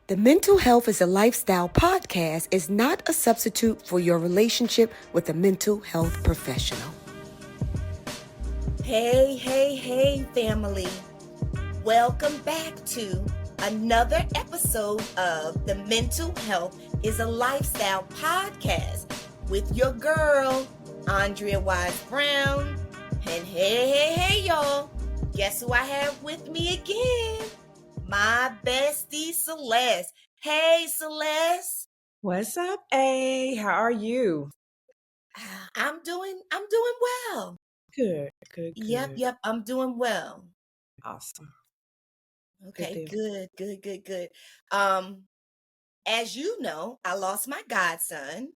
The Mental Health is a Lifestyle podcast is not a substitute for your relationship with a mental health professional. Hey, family. Welcome back to another episode of The Mental Health is a Lifestyle podcast with your girl, Andrea Wise-Brown. And hey, y'all. Guess who I have with me again? My bestie, Celeste. Hey, Celeste. What's up, A? How are you? I'm doing well. Good. Yep, I'm doing well. Awesome. Okay, good. As you know, I lost my godson.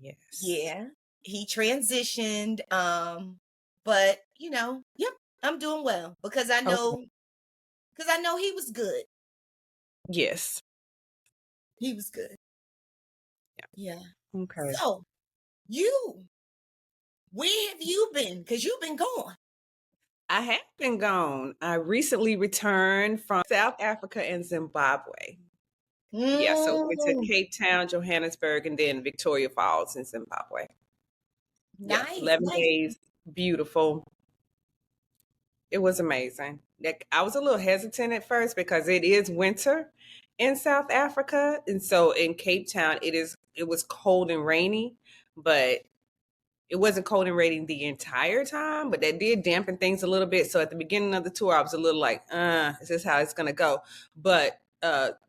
Yes. Yeah, he transitioned. But yep, I'm doing well because I know he was good. Yes. He was good. Yeah. Okay. So, where have you been? Because you've been gone. I have been gone. I recently returned from South Africa and Zimbabwe. Yeah, so we went to Cape Town, Johannesburg, and then Victoria Falls in Zimbabwe. Nice. 11 days, beautiful. It was amazing. Like, I was a little hesitant at first because it is winter in South Africa. And so in Cape Town, it was cold and rainy, but it wasn't cold and rainy the entire time, but that did dampen things a little bit. So at the beginning of the tour, I was a little like, is this how it's going to go? But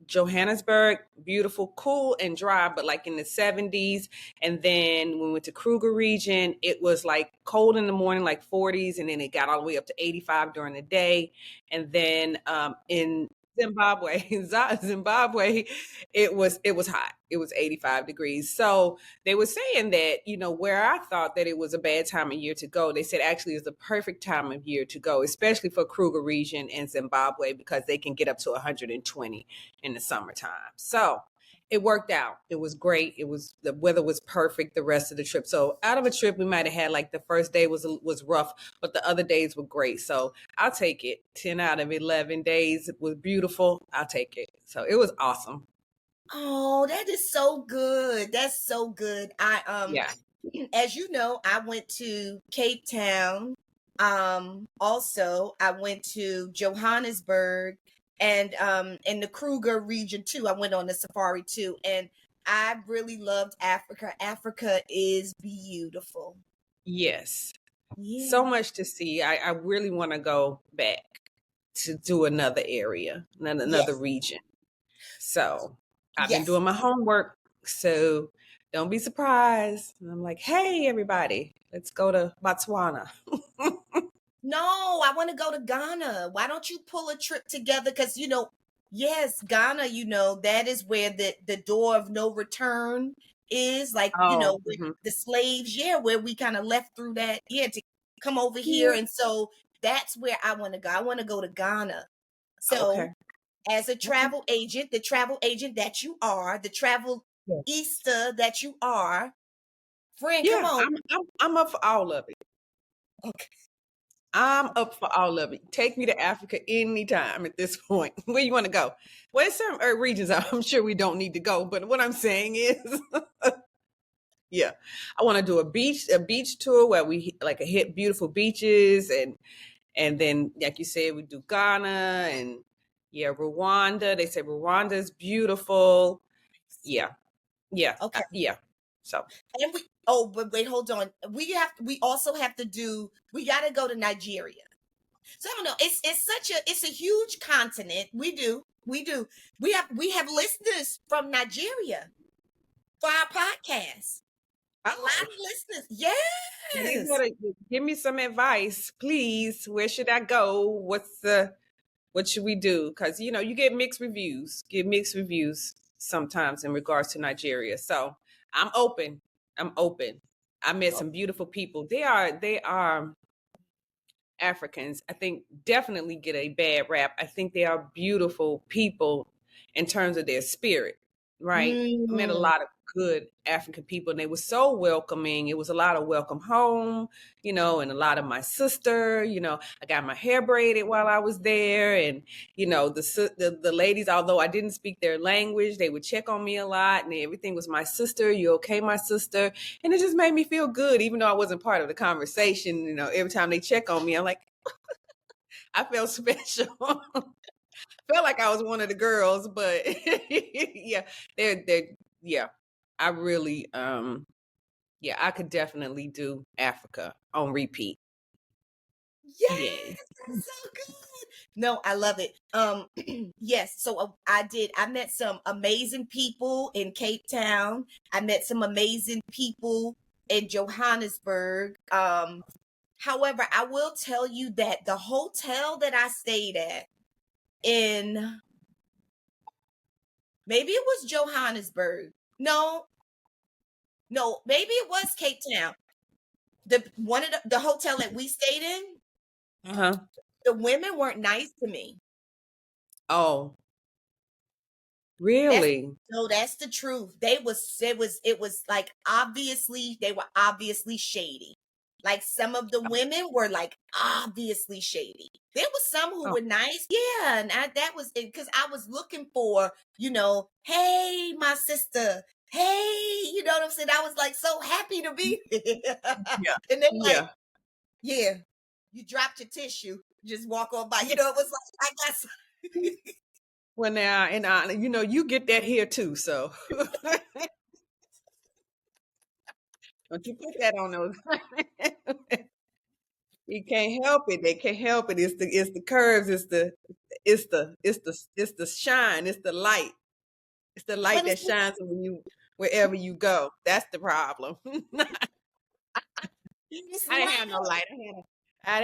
Johannesburg, beautiful, cool and dry, but like in the 70s. And then when we went to Kruger region, it was like cold in the morning, like 40s. And then it got all the way up to 85 during the day. And then in Zimbabwe, it was hot. It was 85 degrees. So they were saying that, where I thought that it was a bad time of year to go, they said actually it's the perfect time of year to go, especially for Kruger region and Zimbabwe, because they can get up to 120 in the summertime. So it worked out. It was great. The weather was perfect the rest of the trip. So out of a trip, we might have had like the first day was rough, but the other days were great. So I'll take it. 10 out of 11 days was beautiful. I'll take it. So it was awesome. Oh, that is so good. That's so good. As you know, I went to Cape Town. Also I went to Johannesburg and in the Kruger region too. I went on a safari too, and I really loved Africa. Africa is beautiful. Yes. Yeah. So much to see. I really want to go back to do another area, another region. So I've been doing my homework. So don't be surprised. And I'm like, hey, everybody, let's go to Botswana. No, I want to go to Ghana. Why don't you pull a trip together? Because, yes, Ghana, that is where the door of no return is. Like, with the slaves, where we kind of left through that, to come over here. And so that's where I want to go. I want to go to Ghana. So as a travel agent, the travel agent that you are, the travel Easter that you are, friend, come on. I'm up for all of it. Okay. I'm up for all of it. Take me to Africa anytime at this point. Where you want to go? Well, there's certain regions I'm sure we don't need to go, but what I'm saying is, I want to do a beach tour where we like hit beautiful beaches, and then like you said, we do Ghana and Rwanda. They say Rwanda is beautiful. Yeah. Okay. So and but wait, hold on. We also have to we got to go to Nigeria. So I don't know. It's a huge continent. We have listeners from Nigeria for our podcast. A lot of listeners. Yes. You gotta give me some advice, please. Where should I go? What should we do? Because you get mixed reviews. Sometimes in regards to Nigeria. So I'm open. I met some beautiful people. They are Africans, I think, definitely get a bad rap. I think they are beautiful people in terms of their spirit. right? I met a Mm. lot of good African people, and they were so welcoming. It was a lot of welcome home, and a lot of my sister. I got my hair braided while I was there, and the ladies, although I didn't speak their language, they would check on me a lot, and everything was my sister. You okay, my sister? And it just made me feel good, even though I wasn't part of the conversation. Every time they check on me, I'm like, I felt special. Felt like I was one of the girls, but yeah, they're yeah. I really I could definitely do Africa on repeat. Yes, Yay. that's so good. No, I love it. Yes. So I met some amazing people in Cape Town. I met some amazing people in Johannesburg. However, I will tell you that the hotel that I stayed at in maybe it was Johannesburg. No, no, maybe it was Cape Town. The hotel that we stayed in, Uh-huh. the women weren't nice to me. Oh, That's really? no, that's the truth. It was like obviously they were obviously shady. Like some of the women were like obviously shady. There was some who Oh, were nice. Yeah, and that was it because I was looking for, hey, my sister. Hey, you know what I'm saying? I was like so happy to be there. yeah. And they're like, Yeah. yeah, you dropped your tissue. Just walk on by. It was like I got some Well, now, and you get that here too, so don't you put that on those. You can't help it. They can't help it. It's the curves. It's the shine. It's the light. It's the light but that it's shines wherever you go. That's the problem. it's I didn't have no loud. light. I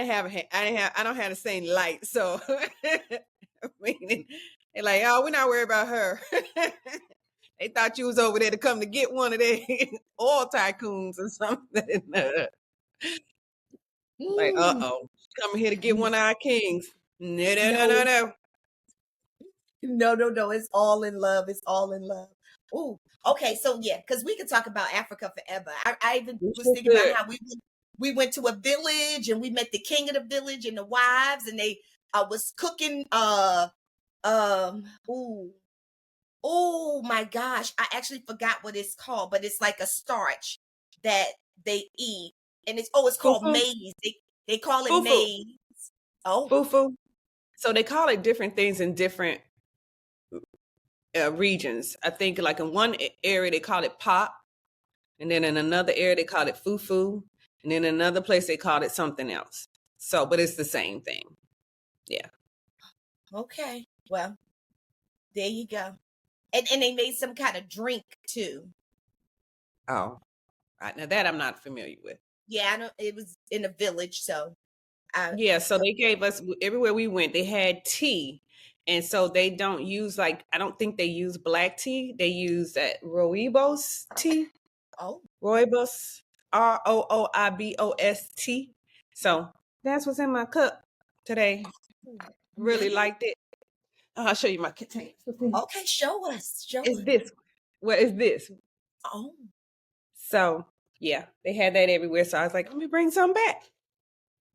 don't have the same light. So meaning they're like, oh, we're not worried about her. They thought you was over there to come to get one of their oil tycoons or something. Like, Mm. coming here to get one of our kings. No, no, no, no, No, no. no. It's all in love. It's all in love. Ooh. Okay, so yeah, because we could talk about Africa forever. I even We was sure thinking about could. how we went to a village and we met the king of the village and the wives and they was cooking ooh oh my gosh, I actually forgot what it's called, but it's like a starch that they eat and it's called Fufu, maize. They call it fufu, maize. Oh, fufu. So they call it different things in different regions. I think like in one area they call it pop, and then in another area they call it fufu, and then in another place they called it something else. So, but it's the same thing. Yeah. okay. Well, there you go. And they made some kind of drink too. Oh, right. Now that I'm not familiar with. Yeah, I know it was in a village, so I Yeah, so they gave us everywhere we went, they had tea. And so they don't use I don't think they use black tea. They use that rooibos tea. oh Rooibos, Rooibos tea. So that's what's in my cup today. Really nice. liked it. I'll show you my container. Okay, show us. Show It's us. this. What is this? Oh, So yeah, they had that everywhere. So I was like, let me bring some back.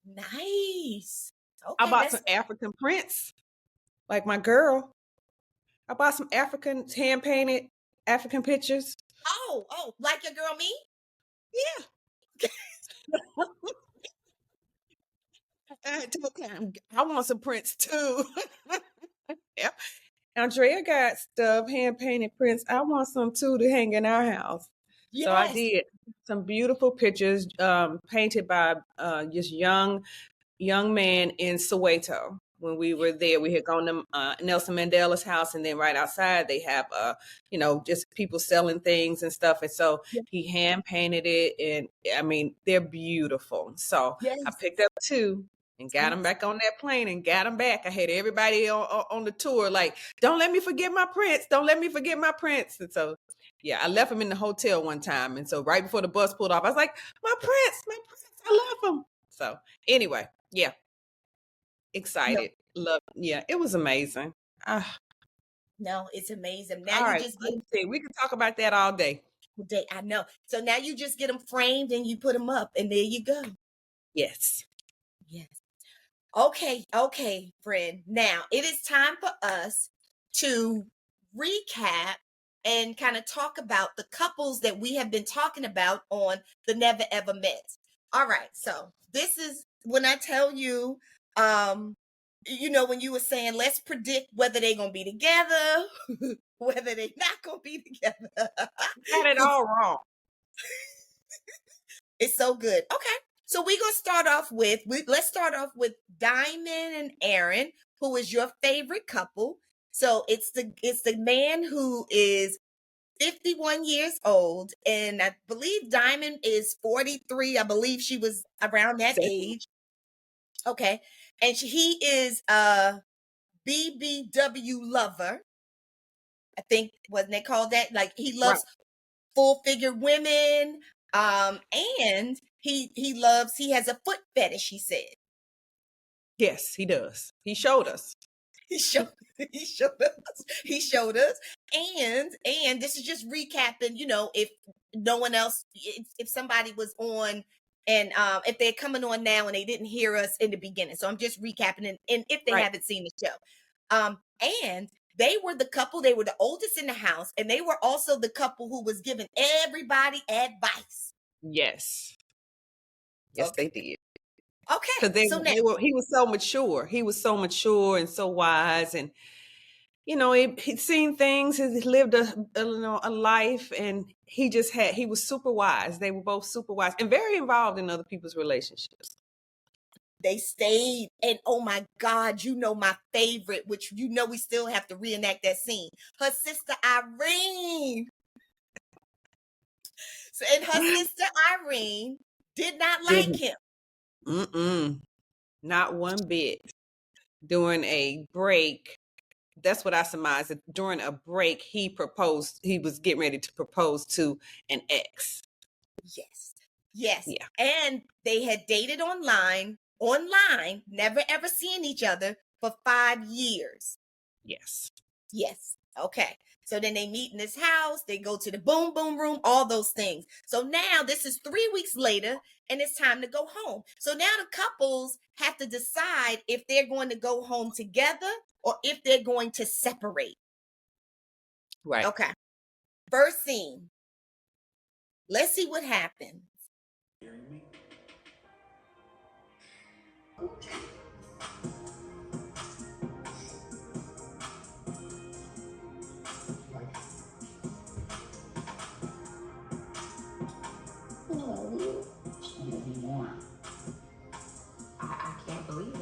nice. I Okay, bought some that's African prints, like my girl. I bought some African hand painted African pictures. like your girl me? Yeah. I told Cam, I want some prints too. Yep. Andrea got stuff, hand painted prints. I want some too to hang in our house. So I Yes. did some beautiful pictures, painted by this young man in Soweto. When we were there, we had gone to Nelson Mandela's house, and then right outside they have, just people selling things and stuff. And so Yes. he hand painted it, and I mean, they're beautiful. So I Yes. picked up two and got them Yes. back on that plane and got them back. I had everybody on the tour like, "Don't let me forget my prints. Don't let me forget my prints." And so, yeah, I left them in the hotel one time, and so right before the bus pulled off, I was like, "My prints, my prints, I love them." So anyway, yeah. No, Excited. Love. Yeah, it was amazing. Ah, No, it's amazing. Now All you right, just get let's them. see. We can talk about that all day. I know. So now you just get them framed and you put them up, and there you go. Yes. Yes. Okay, friend. Now it is time for us to recap and kind of talk about the couples that we have been talking about on the Never Ever Met. All right, so this is when I tell you, when you were saying, let's predict whether they're gonna be together, whether they're not gonna be together. Got it all wrong. It's so good. Okay. So we're gonna start off with let's start off with Diamond and Aaron, who is your favorite couple. So it's the man who is 51 years old, and I believe Diamond is 43. I believe she was around that age. Okay. And he is a BBW lover. I think wasn't they called that? Like he Right. loves full figure women. And he has a foot fetish, he said. Yes, he does. He showed us. He showed us. And this is just recapping, if no one else, if somebody was on and if they're coming on now and they didn't hear us in the beginning. So I'm just recapping and if they haven't seen the show. And they were the couple, they were the oldest in the house, and they were also the couple who was giving everybody advice. Yes. Yes, they did. Okay. Because he was so mature. He was so mature and so wise, and he'd seen things. He lived a life, and he was super wise. They were both super wise and very involved in other people's relationships. They stayed, and oh my God, my favorite, which we still have to reenact that scene. Her sister Irene. So, and her sister Irene did not like him. Not one bit. During a break, that's what I surmised. During a break, he was getting ready to propose to an ex. Yes. Yeah. And they had dated online, never ever seeing each other for 5 years. Yes. Okay. So then they meet in this house, they go to the boom boom room, all those things. So now this is 3 weeks later and it's time to go home. So now the couples have to decide if they're going to go home together or if they're going to separate. Right. Okay. First scene. Let's see what happens. Hearing me? I can't believe it.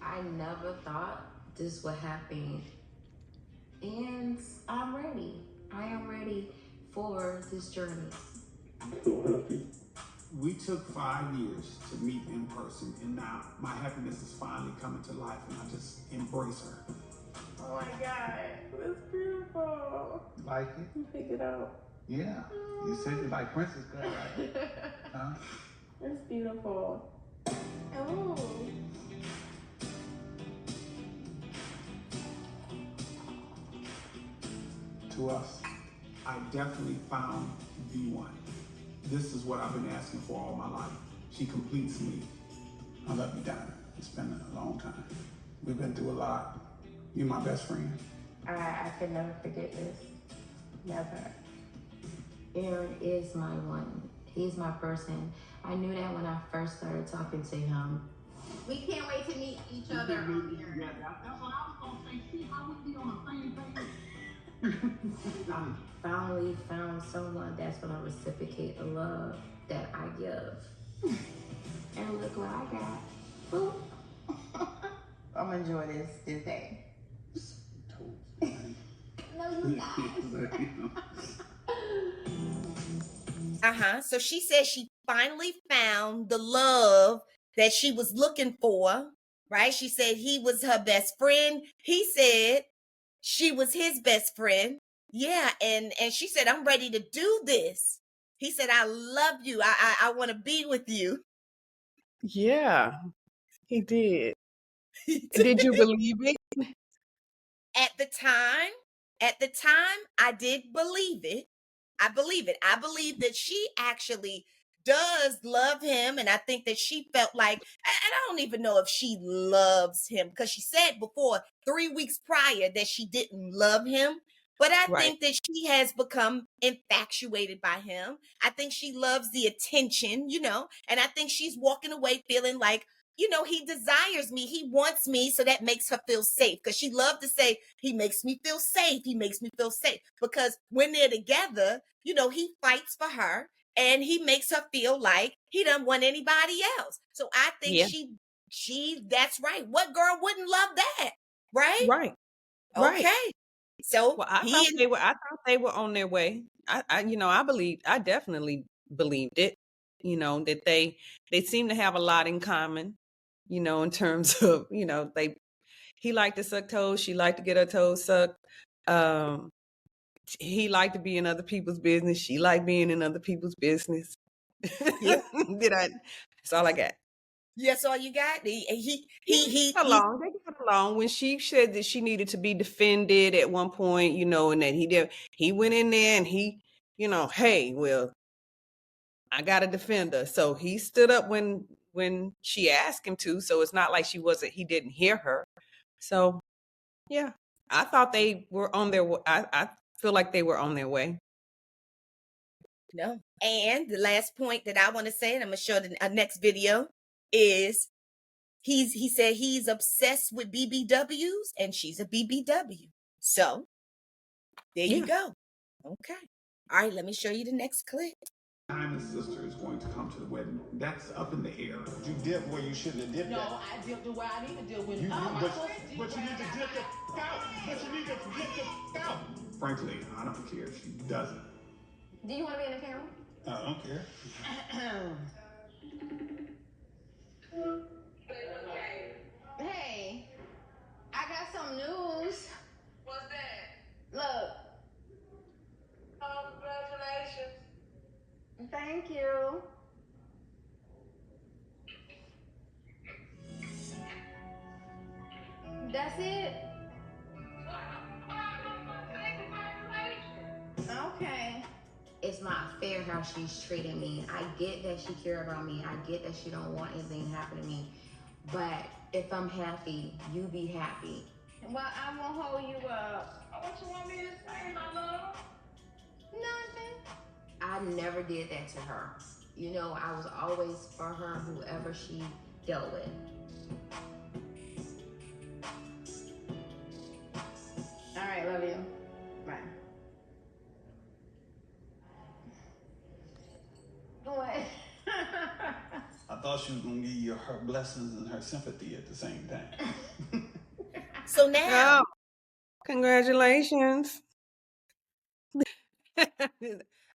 I never thought this would happen. And I'm ready. I am ready for this journey. So happy. We took 5 years to meet in person, and now my happiness is finally coming to life, and I just embrace her. Oh my God, that's beautiful. Like it? Pick it up. Yeah. You said you like Princess Girl, right? Huh? It's beautiful. Oh. To us, I definitely found the one. This is what I've been asking for all my life. She completes me. I love you, Diamond. It's been a long time. We've been through a lot. You're my best friend. I can never forget this. Never. Aaron is my one. He's my person. I knew that when I first started talking to him. We can't wait to meet each other. Yeah, that's what I was gonna say. See how we be on the same page. I finally found someone that's gonna reciprocate the love that I give. And look what I got. Boop. I'm gonna enjoy this day. No, you guys. So she said she finally found the love that she was looking for, right? She said he was her best friend. He said she was his best friend. Yeah, and she said, I'm ready to do this. He said, I love you. I want to be with you. Yeah, he did. Did you believe it? At the time, at the time, I did believe it. I believe it. I believe that she actually does love him. And I think that she felt like, and I don't even know if she loves him because she said before 3 weeks prior that she didn't love him. But I Right. think that she has become infatuated by him. I think she loves the attention, and I think she's walking away feeling like, he desires me. He wants me. So that makes her feel safe because she loved to say, he makes me feel safe. He makes me feel safe because when they're together, he fights for her and he makes her feel like he doesn't want anybody else. So I think Yeah. that's right. What girl wouldn't love that? Right? Right. Right. Okay. So Well, I thought they were on their way. I definitely believed it, that they seem to have a lot in common, in terms of, he liked to suck toes, she liked to get her toes sucked. He liked to be in other people's business, she liked being in other people's business. yeah. That's all I got. Yes, all you got. He They got along when she said that she needed to be defended at one point, and that he went in there and he, hey, well, I got to defend her. So he stood up when she asked him to. So it's not like he didn't hear her. So yeah, I thought they were on their way. I feel like they were on their way. No. And the last point that I want to say, and I'm going to show the next video, is he said he's obsessed with BBWs and she's a BBW. So there you go. Okay. All right, let me show you the next clip. Diamond's sister is going to come to the wedding. That's up in the air. You dipped where you shouldn't have dipped. No, at. I dipped it where I need to dip with. But you need to dip the out. But you need to dip the out. Frankly, I don't care if she doesn't. Do you want to be in the camera? I don't care. Hey, I got some news. What's that? Look. Oh, congratulations. Thank you. That's it? Okay. It's not fair how she's treating me. I get that she cares about me. I get that she don't want anything to happen to me. But if I'm happy, you be happy. Well, I won't hold you up. What you want me to say, my love? Nothing. I never did that to her. I was always for her, whoever she dealt with. All right, love you. Bye. What? I thought she was gonna give you her blessings and her sympathy at the same time. So now, Congratulations.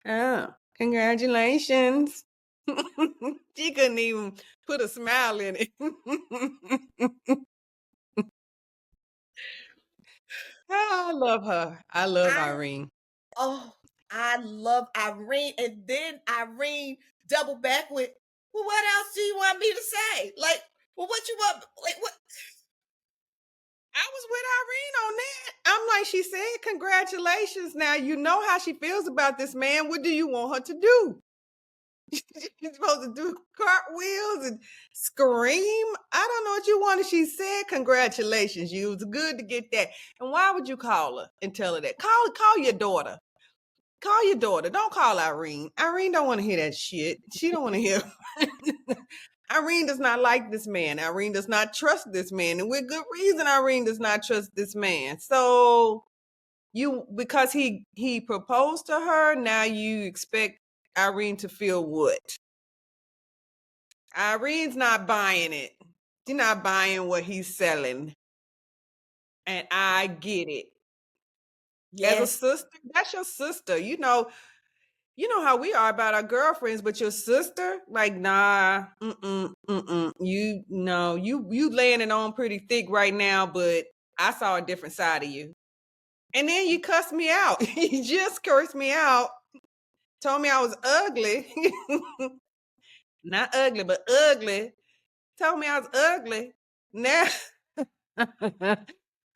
Oh, congratulations. She couldn't even put a smile in it. I love her. I love Irene. I love Irene. And then Irene doubled back with, well, what else do you want me to say? Like, well, what you want? Like, what? I was with Irene on that. I'm like, she said, congratulations. Now, you know how she feels about this man. What do you want her to do? She's supposed to do cartwheels and scream. I don't know what you wanted. She said, congratulations. You was good to get that. And why would you call her and tell her that? Call your daughter. Call your daughter. Don't call Irene. Irene don't want to hear that shit. She don't want to hear. Irene does not like this man. Irene does not trust this man. And with good reason, Irene does not trust this man. So because he proposed to her, now you expect Irene to feel what? Irene's not buying it. She's not buying what he's selling. And I get it. Yes. As a sister, that's your sister. You know how we are about our girlfriends, but your sister, like, nah, you laying it on pretty thick right now, but I saw a different side of you. And then you cussed me out. You just cursed me out. Told me I was ugly. Not ugly, but ugly. Told me I was ugly. Now,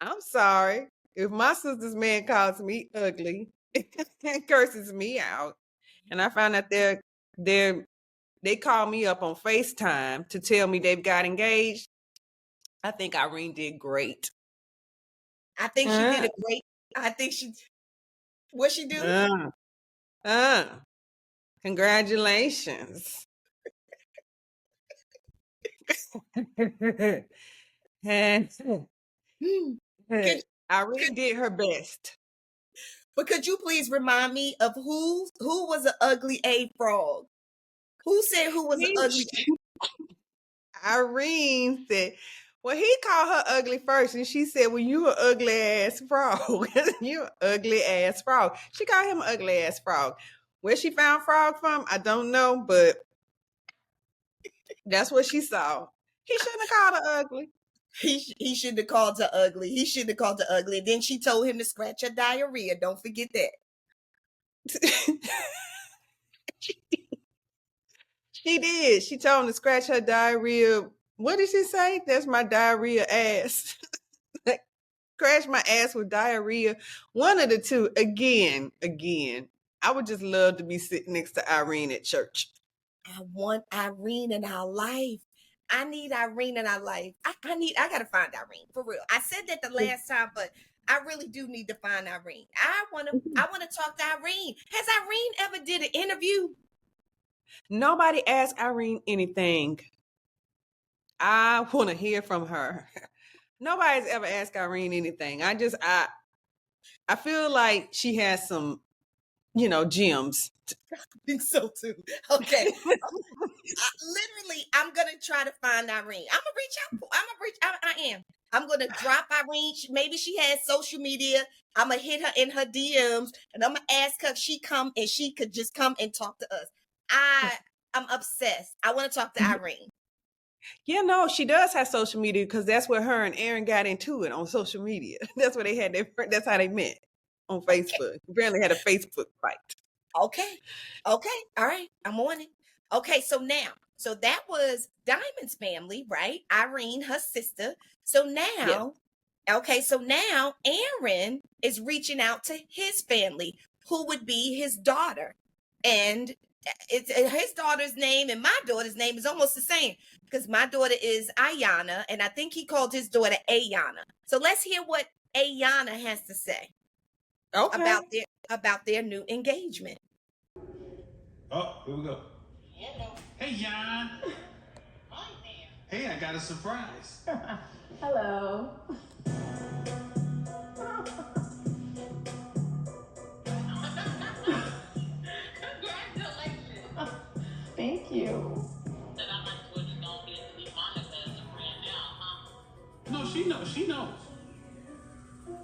I'm sorry. if my sister's man calls me ugly and curses me out, and I find out they call me up on FaceTime to tell me they've got engaged, I think Irene did great. I think she did a great. I think she. What she do? Congratulations. Irene did her best. But could you please remind me of who was an ugly A frog? Who said who was an ugly? Irene said, well, he called her ugly first, and she said, well, you an ugly ass frog. You an ugly ass frog. She called him an ugly ass frog. Where she found frog from, I don't know, but that's what she saw. He shouldn't have called her ugly. He shouldn't have called her ugly. He shouldn't have called her ugly. And then she told him to scratch her diarrhea. Don't forget that. She did. She told him to scratch her diarrhea. What did she say? That's my diarrhea ass. Scratch my ass with diarrhea. One of the two. Again. I would just love to be sitting next to Irene at church. I want Irene in our life. I need Irene in our life. I gotta find Irene for real. I said that the last time, but I really do need to find Irene. I wanna talk to Irene. Has Irene ever did an interview? Nobody asked Irene anything. I want to hear from her. Nobody's ever asked Irene anything. I feel like she has some, gems. I think so too. Okay. Literally, I'm gonna try to find Irene. I'm gonna reach out. I am. I'm gonna drop Irene. Maybe she has social media. I'm gonna hit her in her DMs, and I'm gonna ask her if she come and she could just come and talk to us. I'm obsessed. I want to talk to Irene. Yeah, no, she does have social media because that's where her and Aaron got into it, on social media. That's where they had that's how they met, on Facebook. Okay. Apparently had a Facebook fight. Okay. All right. I'm on it. Okay. So that was Diamond's family, right? Irene, her sister. So now, Okay. So now Aaron is reaching out to his family, who would be his daughter. And his daughter's name and my daughter's name is almost the same, because my daughter is Ayana, and I think he called his daughter Ayana. So let's hear what Ayana has to say about their new engagement. Oh, here we go. Hello. Hey, Jan. Hi there. Hey, I got a surprise. Hello. Congratulations. Thank you. Said I might as well just go ahead and leave Monica as a friend now, huh? No, she knows.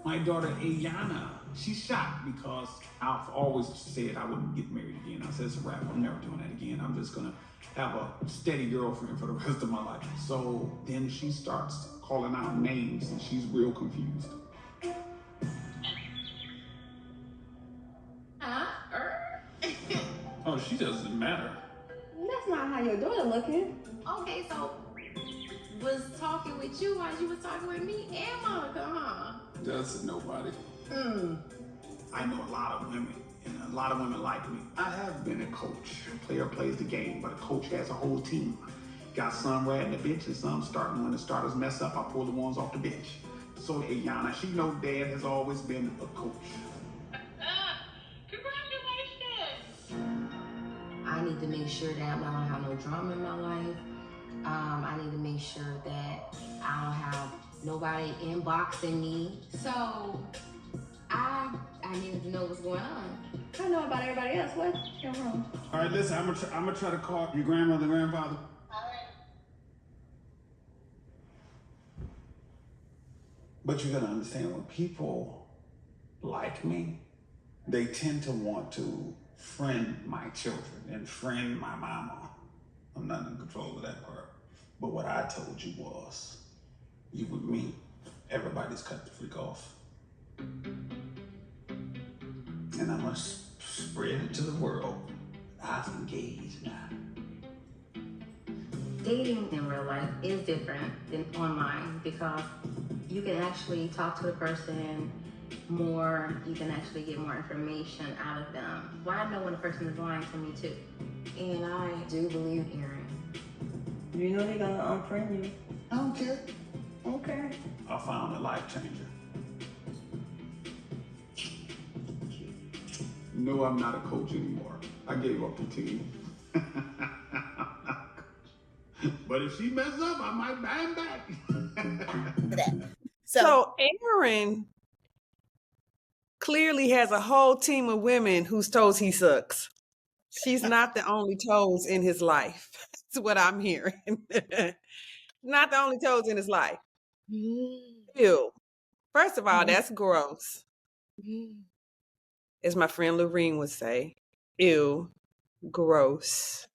My daughter, Ayana, she's shocked because I've always said I wouldn't get married again. I said, it's a wrap. I'm never doing that again. I'm just going to have a steady girlfriend for the rest of my life. So then she starts calling out names, and she's real confused. Oh, she doesn't matter. That's not how your daughter looking. Okay, so was talking with you while you was talking with me and Monica, huh? Doesn't nobody. I know a lot of women, and a lot of women like me. I have been a coach. A player plays the game, but a coach has a whole team. Got some riding the bench and some starting. When the starters mess up, I pull the ones off the bench. So Ayana, she knows Dad has always been a coach. Congratulations. I need to make sure that I don't have no drama in my life. I need to make sure that I don't have nobody inboxing me. So I needed to know what's going on. I know about everybody else. What's going on? All right, listen, I'm gonna try to call your grandmother and grandfather. All right. But you gotta understand, when people like me, they tend to want to friend my children and friend my mama. I'm not in control of that part. But what I told you was, you with me, everybody's cut the freak off. And I must spread it to the world. I've engaged now. Dating in real life is different than online because you can actually talk to the person more, you can actually get more information out of them. Well, I know when a person is lying to me too. And I do believe Aaron. You know they're gonna unfriend you. I don't care. Okay. I found a life changer. No, I'm not a coach anymore. I gave up the team. But if she messes up, I might buy him back. So Aaron clearly has a whole team of women whose toes he sucks. She's not the only toes in his life. That's what I'm hearing. Not the only toes in his life. Ew. First of all, that's gross. As my friend Lorene would say, ew, gross.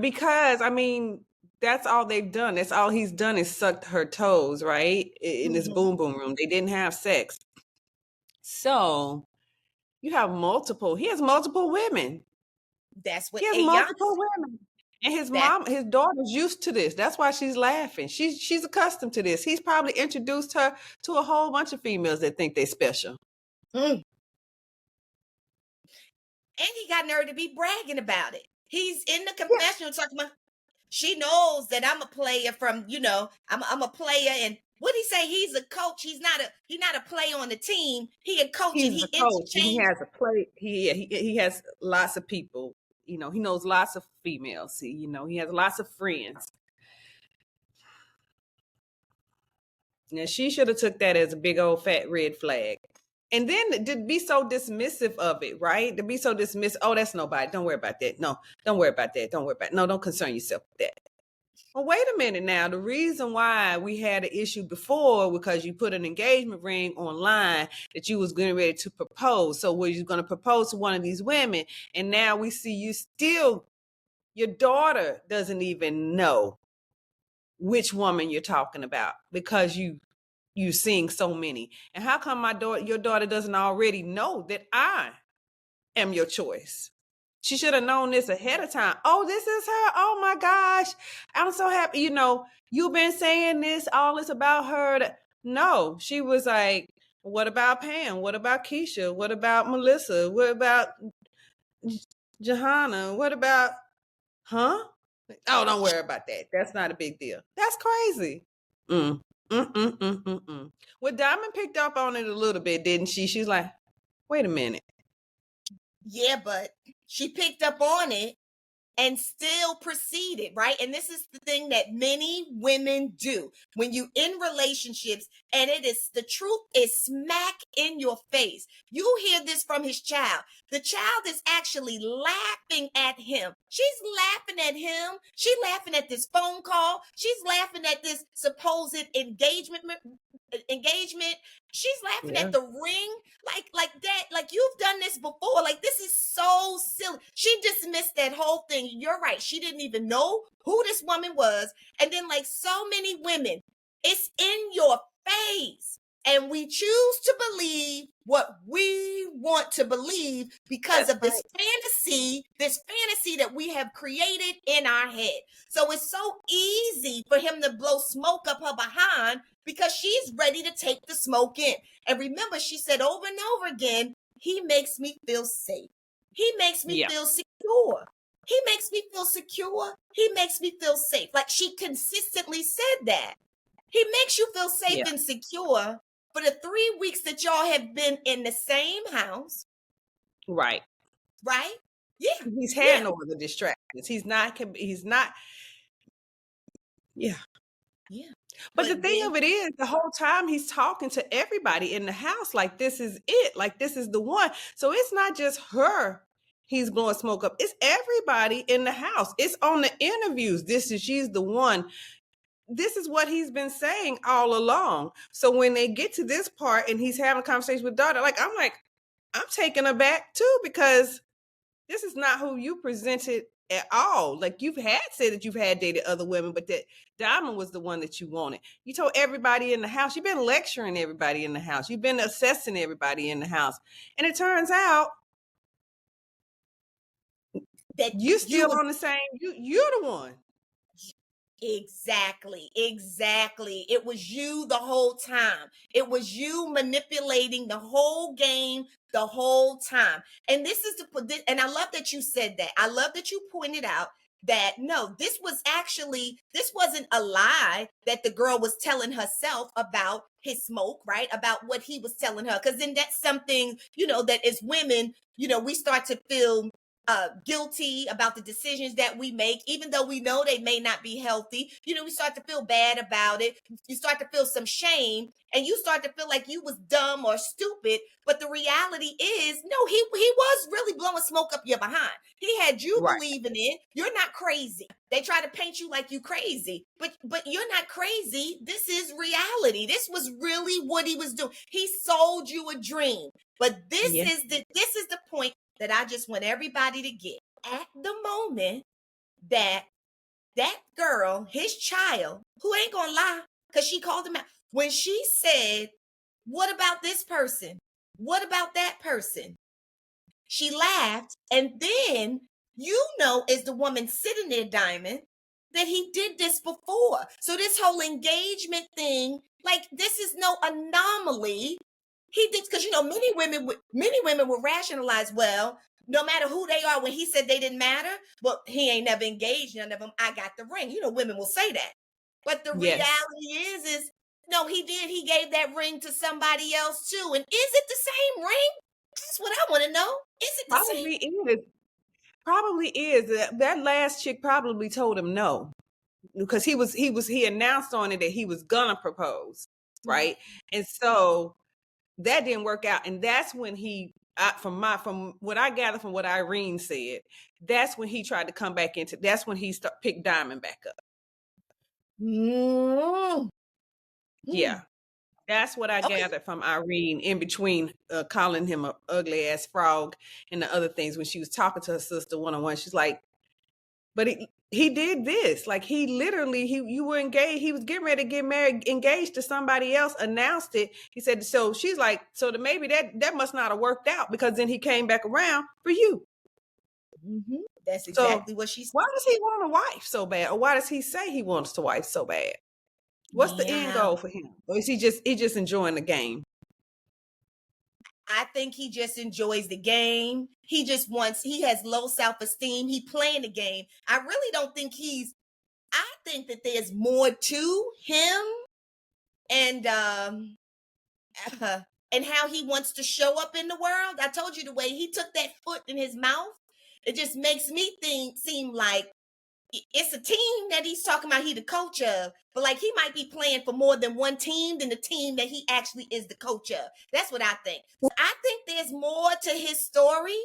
Because, I mean, that's all they've done. That's all he's done is sucked her toes, right? In this boom boom room. They didn't have sex. So you have he has multiple women. That's what He has multiple women. And his daughter's used to this. That's why she's laughing. She's accustomed to this. He's probably introduced her to a whole bunch of females that think they're special. And he got nerve to be bragging about it. He's in the confessional talking about, she knows that I'm a player from, I'm a player. And what he say? He's a coach. He's not a player on the team. He a coach. He's a coach. He has a play. He has lots of people. He knows lots of females. He has lots of friends. Now she should have took that as a big old fat red flag. And then to be so dismissive of it, right? To be so dismissive. Oh, that's nobody. Don't worry about that. No, don't worry about that. Don't worry about it. No, don't concern yourself with that. Well, wait a minute now. The reason why we had an issue before because you put an engagement ring online that you was getting ready to propose. So were you going to propose to one of these women? And now we see you still, your daughter doesn't even know which woman you're talking about because you seeing so many. And how come your daughter doesn't already know that I am your choice? She should have known this ahead of time. Oh, this is her. Oh my gosh. I'm so happy. You've been saying all this about her. No, she was like, what about Pam? What about Keisha? What about Melissa? What about Johanna? What about, Oh, don't worry about that. That's not a big deal. That's crazy. Well, Diamond picked up on it a little bit, didn't she? She's like, wait a minute. Yeah, but she picked up on it and still proceeded, right? And this is the thing that many women do when you in relationships and the truth is smack in your face. You hear this from his child. The child is actually laughing at him. She's laughing at him. She's laughing at this phone call. She's laughing at this supposed engagement. She's laughing at the ring like that. Like, you've done this before. Like, this is so silly. She dismissed that whole thing. You're right. She didn't even know who this woman was. And then, like so many women, it's in your face. And we choose to believe what we want to believe because of this fantasy that we have created in our head. So it's so easy for him to blow smoke up her behind because she's ready to take the smoke in. And remember, she said over and over again, he makes me feel safe. He makes me feel secure. He makes me feel secure. He makes me feel safe. Like, she consistently said that. He makes you feel safe and secure for the 3 weeks that y'all have been in the same house. Right. Right? Yeah. He's had no other distractions. He's not. Yeah. Yeah. But the thing of it is, the whole time he's talking to everybody in the house like this is it, like this is the one. So it's not just her he's blowing smoke up. It's everybody in the house. It's on the interviews. She's the one. This is what he's been saying all along. So when they get to this part and he's having a conversation with daughter, I'm taken aback too, because this is not who you presented at all. Like, you've had said that you've had dated other women, but that Diamond was the one that you wanted. You told everybody in the house. You've been lecturing everybody in the house. You've been assessing everybody in the house. And it turns out that you're still on the same, you're the one. Exactly. It was you the whole time. It was you manipulating the whole game the whole time. And this is and I love that you said that. I love that you pointed out that no, this wasn't a lie that the girl was telling herself about his smoke, right? About what he was telling her. Because then that's something, that as women, we start to feel guilty about the decisions that we make, even though we know they may not be healthy. We start to feel bad about it. You start to feel some shame, and you start to feel like you was dumb or stupid. But the reality is, no, he was really blowing smoke up your behind. He had you Right. believing it. You're not crazy. They try to paint you like you crazy, but you're not crazy. This is reality. This was really what he was doing. He sold you a dream. But this Yeah. is the point that I just want everybody to get. At the moment that girl, his child, who ain't gonna lie, because she called him out, when she said, "What about this person? What about that person?" She laughed, and then as the woman sitting there, Diamond, that he did this before. So this whole engagement thing, like, this is no anomaly. He did, because many women would rationalize, well, no matter who they are, when he said they didn't matter, well, he ain't never engaged none of them. I got the ring. Women will say that. But the Yes. reality is no, he did. He gave that ring to somebody else too. And is it the same ring? That's what I want to know. Is it the Probably same? is. Probably is. That last chick probably told him no, because he announced on it that he was gonna propose, right? And so that didn't work out, and that's when from what I gather from what Irene said, that's when he tried to come back into. That's when he picked Diamond back up. Mm. Yeah. That's what I gathered from Irene, in between calling him a ugly ass frog and the other things, when she was talking to her sister one-on-one. She's like, but he did this. Like, he literally, you were engaged. He was getting ready to get married, engaged to somebody else, announced it. He said, so she's like, so maybe that must not have worked out, because then he came back around for you. Mm-hmm. That's exactly what she said. Why does he want a wife so bad? Or why does he say he wants a wife so bad? What's the end goal for him? Or is he just enjoying the game? I think he just enjoys the game. He has low self-esteem. He playing the game. I really don't think I think that there's more to him, and and how he wants to show up in the world. I told you, the way he took that foot in his mouth, it just makes me seem like it's a team that he's talking about, he the coach of, but like he might be playing for more than one team than the team that he actually is the coach of. That's what I think. So I think there's more to his story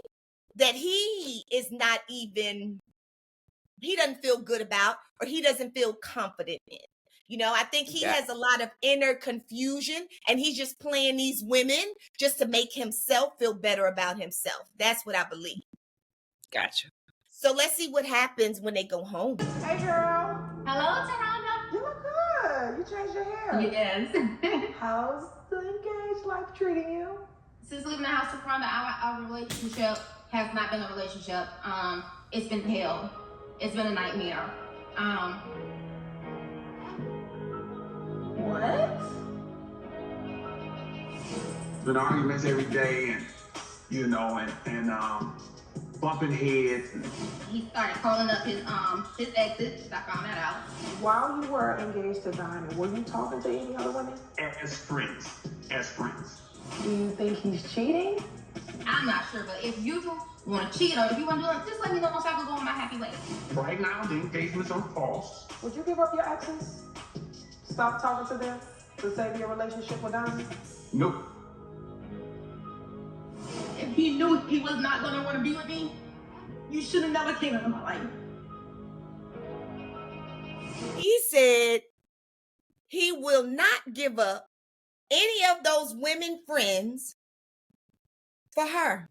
that he doesn't feel good about, or he doesn't feel confident in. I think he has a lot of inner confusion, and he's just playing these women just to make himself feel better about himself. That's what I believe. Gotcha. So let's see what happens when they go home. Hey, girl. Hello, Taranda. You look good. You changed your hair. Yes. How's the engaged life treating you? Since leaving the house, Taranda, our relationship has not been a relationship. It's been hell. It's been a nightmare. What? Been arguments every day, and bumping heads. He started calling up his exes. I found that out. While you were engaged to Diamond, were you talking to any other women? As friends. Do you think he's cheating? I'm not sure, but if you want to cheat or if you want to do it, just let me know once I can go on my happy way. Right now, the engagements are false. Would you give up your exes? Stop talking to them to save your relationship with Diamond? Nope. If he knew he was not going to want to be with me, you should have never came into my life. He said he will not give up any of those women friends for her.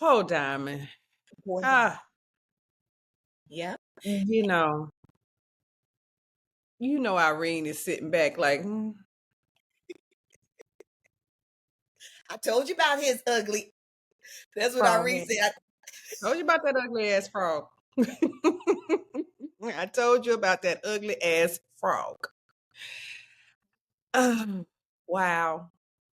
Oh, Diamond. Poor Ah, yeah. you know, You know, Irene is sitting back like, I told you about his ugly. That's what frog Irene head. said. Told you about that ugly ass frog. I told you about that ugly ass frog. Wow.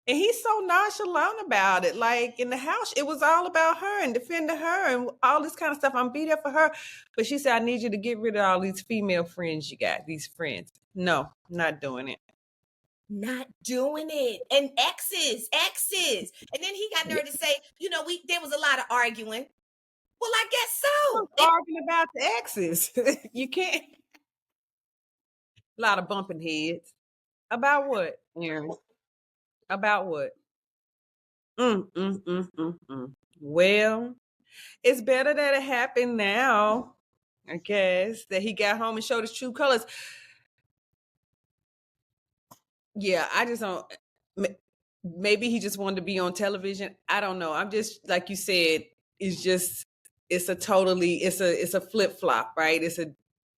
And he's so nonchalant about it. Like in the house, it was all about her and defending her and all this kind of stuff. I'm be there for her. But she said, I need you to get rid of all these female friends you got, these friends. No, not doing it. Not doing it. And exes. And then he got nerve to say, there was a lot of arguing. Well, I guess so. Arguing about the exes. You can't. A lot of bumping heads. About what, Aaron? About what? Well, it's better that it happened now, I guess, that he got home and showed his true colors. Yeah, I just don't. Maybe he just wanted to be on television. I don't know. I'm just, like you said, it's a flip flop, right? It's a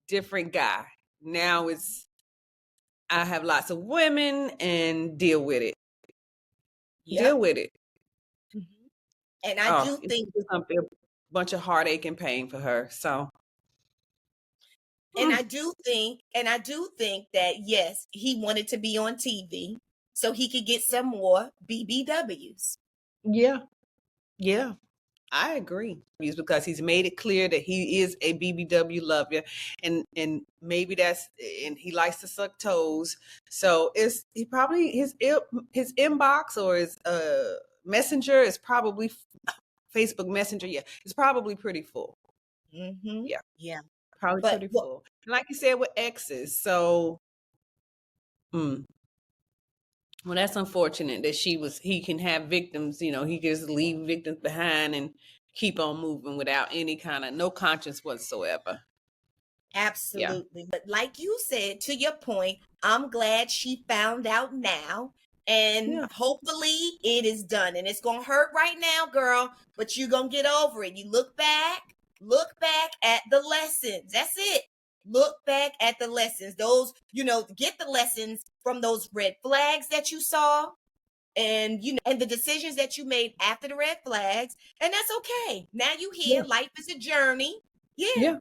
different guy. Now I have lots of women and deal with it. Yep. Deal with it. And I do think it's a bunch of heartache and pain for her. So, and I do think that yes, he wanted to be on TV so he could get some more BBWs. Yeah. I agree. Because he's made it clear that he is a BBW lover, and maybe and he likes to suck toes. So his inbox or his messenger is probably Facebook Messenger. Yeah, it's probably pretty full. Mm-hmm. Yeah, probably pretty full. Like you said with exes, so. Well, that's unfortunate that he can have victims, he can just leave victims behind and keep on moving without no conscience whatsoever. Absolutely. Yeah. But like you said, to your point, I'm glad she found out now. And hopefully it is done. And it's going to hurt right now, girl, but you're going to get over it. You look back at the lessons. That's it. Look back at the lessons. Those, get the lessons from those red flags that you saw and, and the decisions that you made after the red flags. And that's okay. Now you here. Yeah. Life is a journey. Yeah.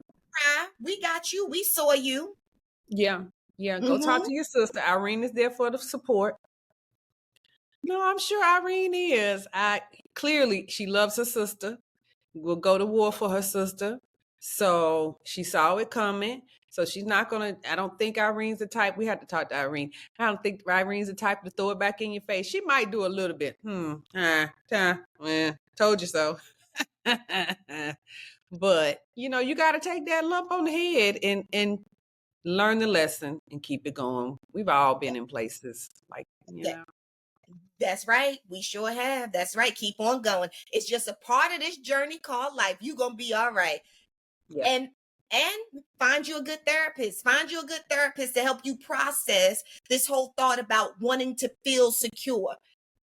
We got you. We saw you. Yeah. Go talk to your sister. Irene is there for the support. No, I'm sure Irene is. Clearly she loves her sister. Will go to war for her sister. So she saw it coming. So she's not going to, I don't think Irene's the type, we have to talk to Irene. I don't think Irene's the type to throw it back in your face. She might do a little bit. Told you so. But, you got to take that lump on the head and learn the lesson and keep it going. We've all been in places like, That's right. We sure have. That's right. Keep on going. It's just a part of this journey called life. You're going to be all right. Yeah. And find you a good therapist. Find you a good therapist to help you process this whole thought about wanting to feel secure.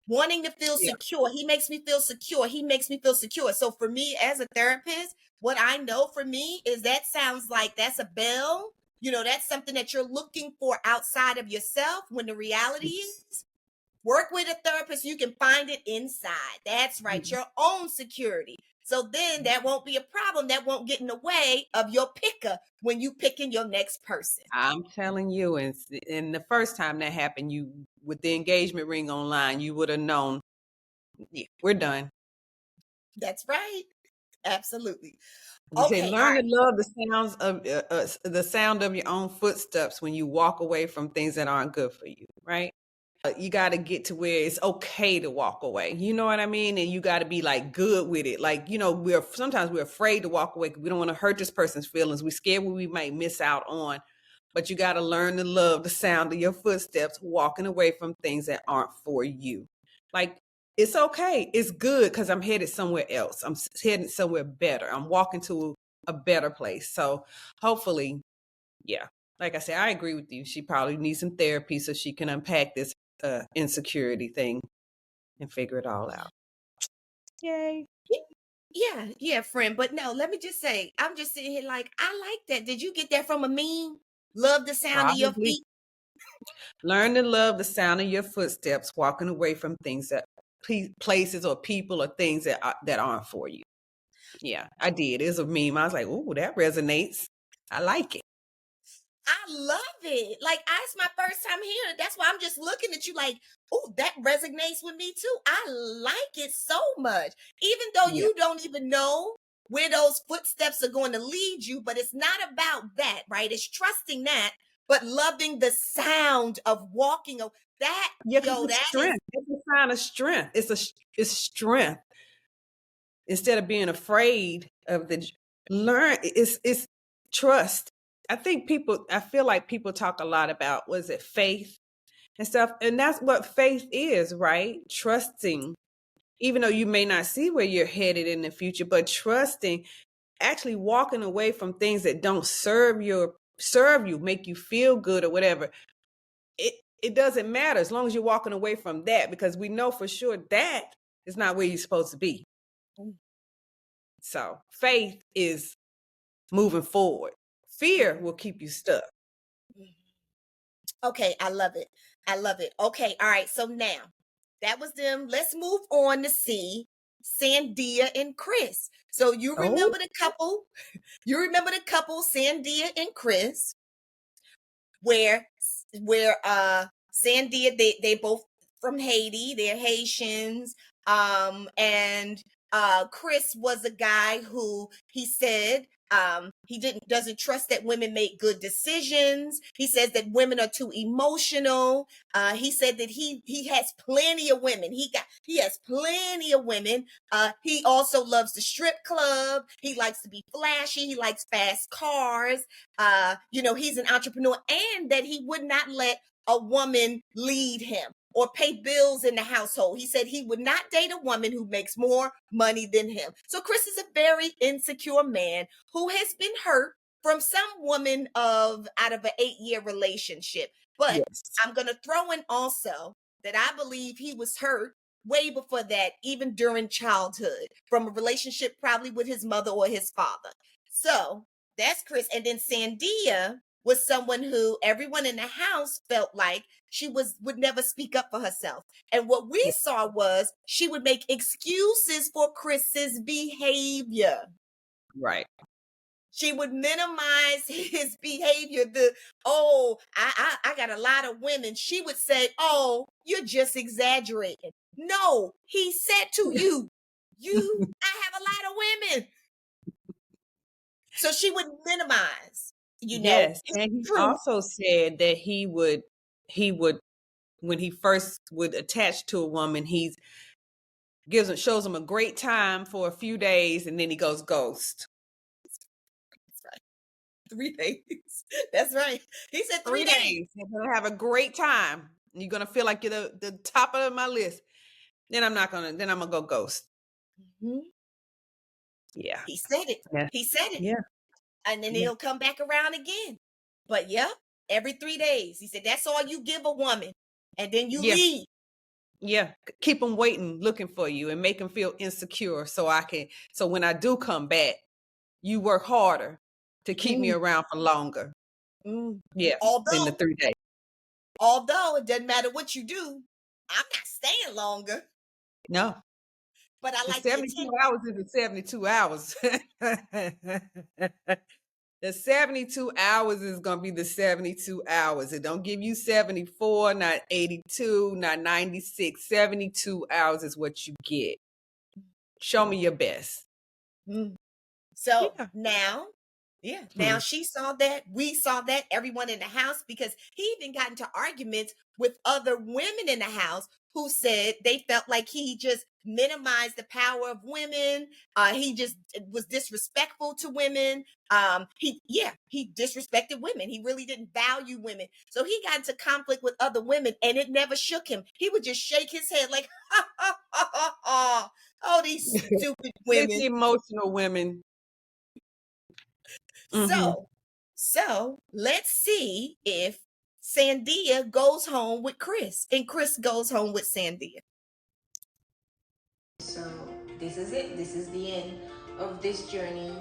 Wanting to feel secure. He makes me feel secure. He makes me feel secure. So for me as a therapist, what I know for me is that sounds like that's a bell. That's something that you're looking for outside of yourself, when the reality is work with a therapist. You can find it inside. That's right. Your own security. So then that won't be a problem. That won't get in the way of your picker when you picking your next person. I'm telling you, and the first time that happened, with the engagement ring online, you would have known, we're done. That's right. Absolutely. Okay, learn to love the sound of your own footsteps when you walk away from things that aren't good for you, right? You got to get to where it's okay to walk away. You know what I mean? And you got to be like good with it. Like, sometimes we're afraid to walk away because we don't want to hurt this person's feelings. We're scared what we might miss out on. But you got to learn to love the sound of your footsteps walking away from things that aren't for you. Like, it's okay. It's good because I'm headed somewhere else. I'm headed somewhere better. I'm walking to a better place. So hopefully, like I said, I agree with you. She probably needs some therapy so she can unpack this insecurity thing and figure it all out. Yay. Yeah, friend. But no, let me just say, I'm just sitting here like, I like that. Did you get that from a meme? Love the sound of your Probably feet. learn to love the sound of your footsteps, walking away from things that places or people or things that aren't for you. Yeah, I did. It's a meme. I was like, "Ooh, that resonates. I like it." I love it. Like, it's my first time hearing it. That's why I'm just looking at you like, oh, that resonates with me too. I like it so much. Even though Yeah. you don't even know where those footsteps are going to lead you, but it's not about that, right? It's trusting that, but loving the sound of walking. That, Yeah, 'cause yo, it's that is, strength. It's a sign of strength. It's strength. Instead of being afraid of it's trust. I feel like people talk a lot about, was it faith and stuff? And that's what faith is, right? Trusting, even though you may not see where you're headed in the future, but trusting, actually walking away from things that don't serve you, make you feel good or whatever. It doesn't matter as long as you're walking away from that, because we know for sure that is not where you're supposed to be. So faith is moving forward. Fear will keep you stuck. okay, I love it. I love it. Okay, all right. So now that was them. Let's move on to see Sandia and Chris. So you Oh. remember the couple? You remember the couple, Sandia and Chris, where Sandia, they both from Haiti, they're Haitians. And Chris was a guy who he said he doesn't trust that women make good decisions. He says that women are too emotional. He said that he has plenty of women. He has plenty of women. He also loves the strip club. He likes to be flashy. He likes fast cars. He's an entrepreneur, and that he would not let a woman lead him or pay bills in the household. He said he would not date a woman who makes more money than him. So Chris is a very insecure man who has been hurt from some woman out of an 8-year relationship. But Yes. I'm going to throw in also that I believe he was hurt way before that, even during childhood, from a relationship probably with his mother or his father. So that's Chris. And then Sandia was someone who everyone in the house felt like she would never speak up for herself. And what we saw was she would make excuses for Chris's behavior. Right. She would minimize his behavior. I got a lot of women. She would say, oh, you're just exaggerating. No, he said to you, I have a lot of women. So she would minimize, Yes. And he truth. also said that he would, when he first would attach to a woman, shows him a great time for a few days, and then he goes ghost. That's right. 3 days. That's right. He said 3 days. You're gonna have a great time. You're gonna feel like you're the top of my list. Then I'm gonna go ghost. Mm-hmm. Yeah. He said it. Yeah. He said it. Yeah. And then he'll come back around again. But yeah, every 3 days. He said, that's all you give a woman. And then you leave. Yeah. Keep them waiting, looking for you, and make them feel insecure. So when I do come back, you work harder to keep me around for longer. Yeah. In the 3 days. Although it doesn't matter what you do, I'm not staying longer. No. But I like 72 hours is the 72 hours. The 72 hours is going to be the 72 hours. It don't give you 74, not 82, not 96. 72 hours is what you get. Show me your best. So now she saw that. We saw that. Everyone in the house, because he even got into arguments with other women in the house who said they felt like he just minimized the power of women. He just was disrespectful to women. He disrespected women. He really didn't value women. So he got into conflict with other women, and it never shook him. He would just shake his head like, ha, ha, ha, ha, ha. Oh, these stupid women. It's emotional women. So let's see if Sandia goes home with Chris and Chris goes home with Sandia. So this is it. This is the end of this journey.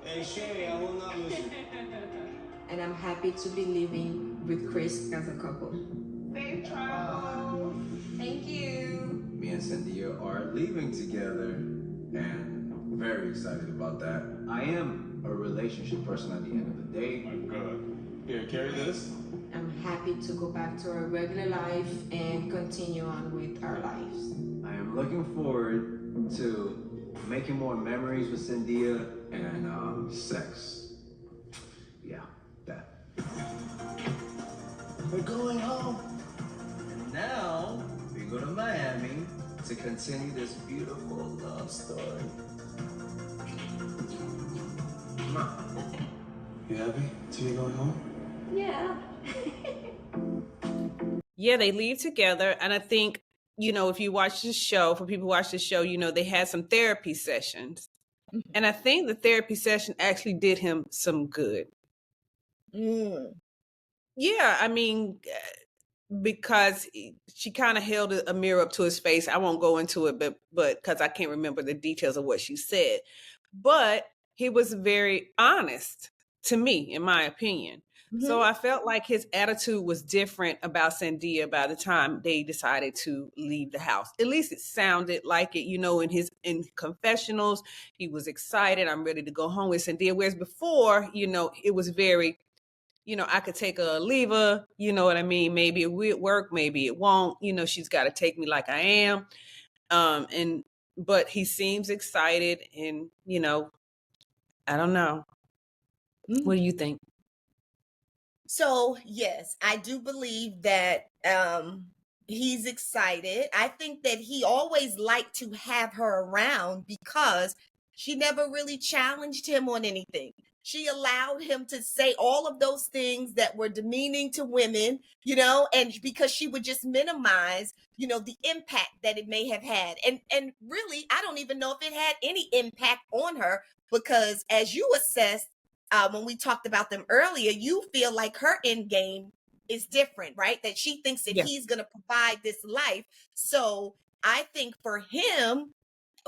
Hey, Sherry, I will not lose you. and I'm happy to be living with Chris as a couple. Safe travels. Thank you. Me and Cynthia are leaving together, and I'm very excited about that. I am a relationship person at the end of the day. Good. Here, carry this. I'm happy to go back to our regular life and continue on with our lives. I am looking forward to making more memories with Cynthia and sex. Yeah, that. We're going home. And now we go to Miami to continue this beautiful love story. Come on. You happy? So you're going home? Yeah. Yeah, they leave together. And I think, if you watch the show, for people who watch the show, they had some therapy sessions. And I think the therapy session actually did him some good. Yeah, I mean, because she kind of held a mirror up to his face. I won't go into it, but because I can't remember the details of what she said. But he was very honest to me, in my opinion. So I felt like his attitude was different about Sandia by the time they decided to leave the house. At least it sounded like it, in confessionals, he was excited. I'm ready to go home with Sandia. Whereas before, it was very, I could take her or leave her, you know what I mean? Maybe it will work, maybe it won't. She's got to take me like I am. But he seems excited and, I don't know. What do you think? So, yes, I do believe that he's excited. I think that he always liked to have her around because she never really challenged him on anything. She allowed him to say all of those things that were demeaning to women, and because she would just minimize, the impact that it may have had. And really, I don't even know if it had any impact on her because as you assessed, when we talked about them earlier, you feel like her end game is different, right? That she thinks that he's going to provide this life. So I think for him,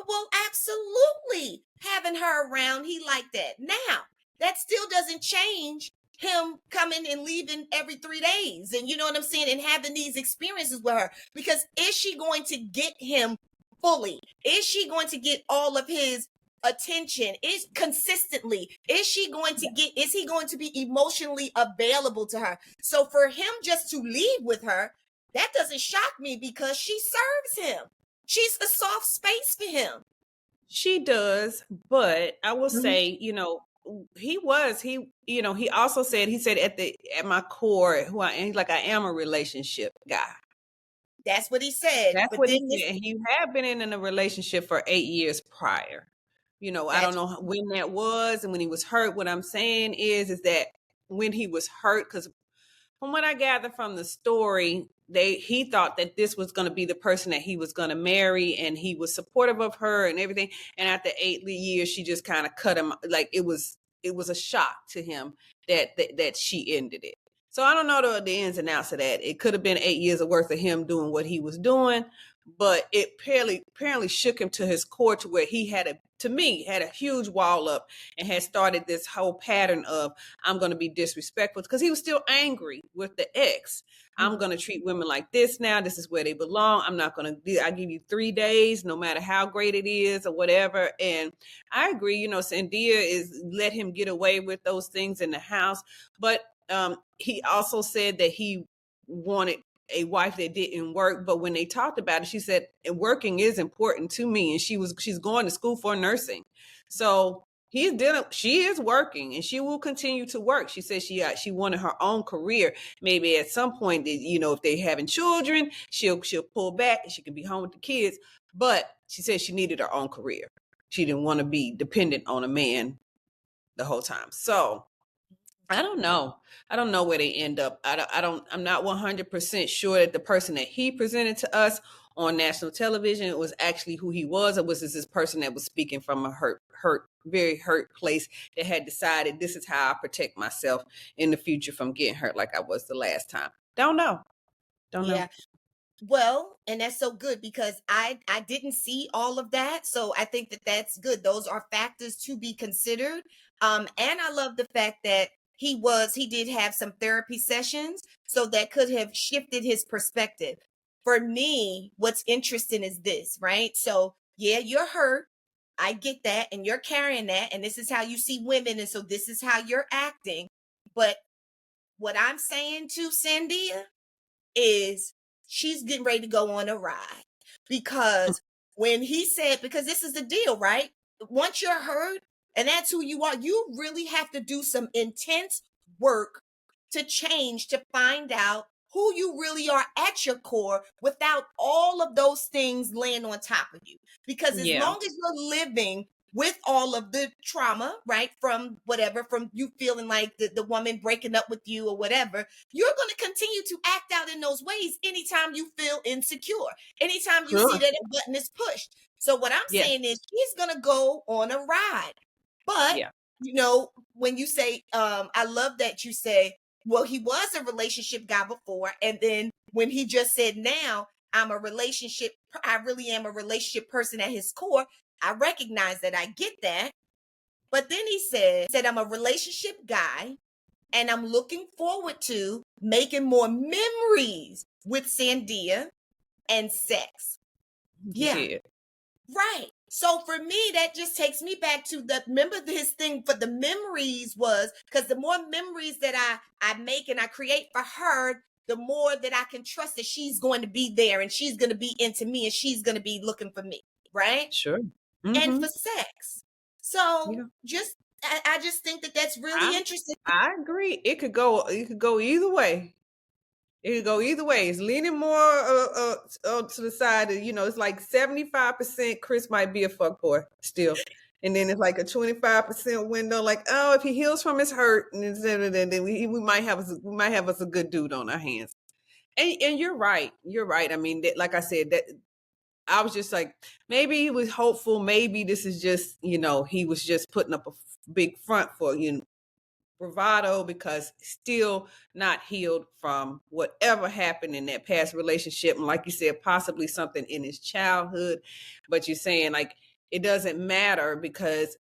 well, absolutely having her around, he liked that. Now, that still doesn't change him coming and leaving every 3 days. And you know what I'm saying? And having these experiences with her. Because is she going to get him fully? Is she going to get all of his attention is consistently? Is he going to be emotionally available to her? So for him just to leave with her, that doesn't shock me because she serves him. She's a soft space for him. She does, but I will say, he also said, at my core, who I am, like I am a relationship guy. That's what he said. That's what he said. He had been in a relationship for 8 years prior. I don't know when that was and when he was hurt. What I'm saying is that when he was hurt, because from what I gathered from the story, he thought that this was going to be the person that he was going to marry, and he was supportive of her and everything. And after 8 years, she just kind of cut him. Like it was a shock to him that she ended it. So I don't know the ins and outs of that. It could have been 8 years worth of him doing what he was doing, but it apparently shook him to his core to where he had a huge wall up and had started this whole pattern of, I'm going to be disrespectful, because he was still angry with the ex. I'm going to treat women like this now. This is where they belong. I'm not going to, I give you 3 days, no matter how great it is or whatever. And I agree, Sandia let him get away with those things in the house. But he also said that he wanted a wife that didn't work, but when they talked about it, she said working is important to me, and she's going to school for nursing. So she is working, and she will continue to work. She said she wanted her own career. Maybe at some point, if they're having children, she'll pull back and she can be home with the kids. But she said she needed her own career. She didn't want to be dependent on a man the whole time. So I don't know where they end up. I'm not 100% sure that the person that he presented to us on national television was actually who he was, or was this person that was speaking from a very hurt place that had decided this is how I protect myself in the future from getting hurt like I was the last time. Don't know. Yeah. Well, and that's so good because I didn't see all of that. So I think that that's good. Those are factors to be considered. And I love the fact that he did have some therapy sessions, so that could have shifted his perspective. For me, what's interesting is this, right? So yeah, you're hurt. I get that, and you're carrying that, and this is how you see women, and so this is how you're acting. But what I'm saying to Sandia is she's getting ready to go on a ride, because when he said, because this is the deal, right? Once you're hurt and that's who you are, you really have to do some intense work to change, to find out who you really are at your core without all of those things laying on top of you. Because as Yeah. long as you're living with all of the trauma, right, from whatever, from you feeling like the woman breaking up with you or whatever, you're going to continue to act out in those ways anytime you feel insecure, anytime you see Sure. that a button is pushed. So what I'm Yeah. saying is he's going to go on a ride. But, Yeah. you know, when you say, I love that you say, well, he was a relationship guy before. And then when he just said, now I really am a relationship person at his core. I recognize that, I get that. But then he said, I'm a relationship guy, and I'm looking forward to making more memories with Sandia and sex. Yeah. Yeah. Right. So for me, that just takes me back to remember his thing for the memories was, because the more memories that I make and I create for her, the more that I can trust that she's going to be there, and she's going to be into me, and she's going to be looking for me. Right. Sure. And for sex. So Yeah. I just think that that's really interesting. I agree. It could go either way. It could go either way. It's leaning more to the side of, it's like 75% Chris might be a fuckboy still. And then it's like a 25% window, like, oh, if he heals from his hurt, then we might have us a good dude on our hands. And you're right. You're right. I mean, like I said, that I was just like, maybe he was hopeful. Maybe this is just, he was just putting up a big front for, bravado, because still not healed from whatever happened in that past relationship. And like you said, possibly something in his childhood. But you're saying like, it doesn't matter, because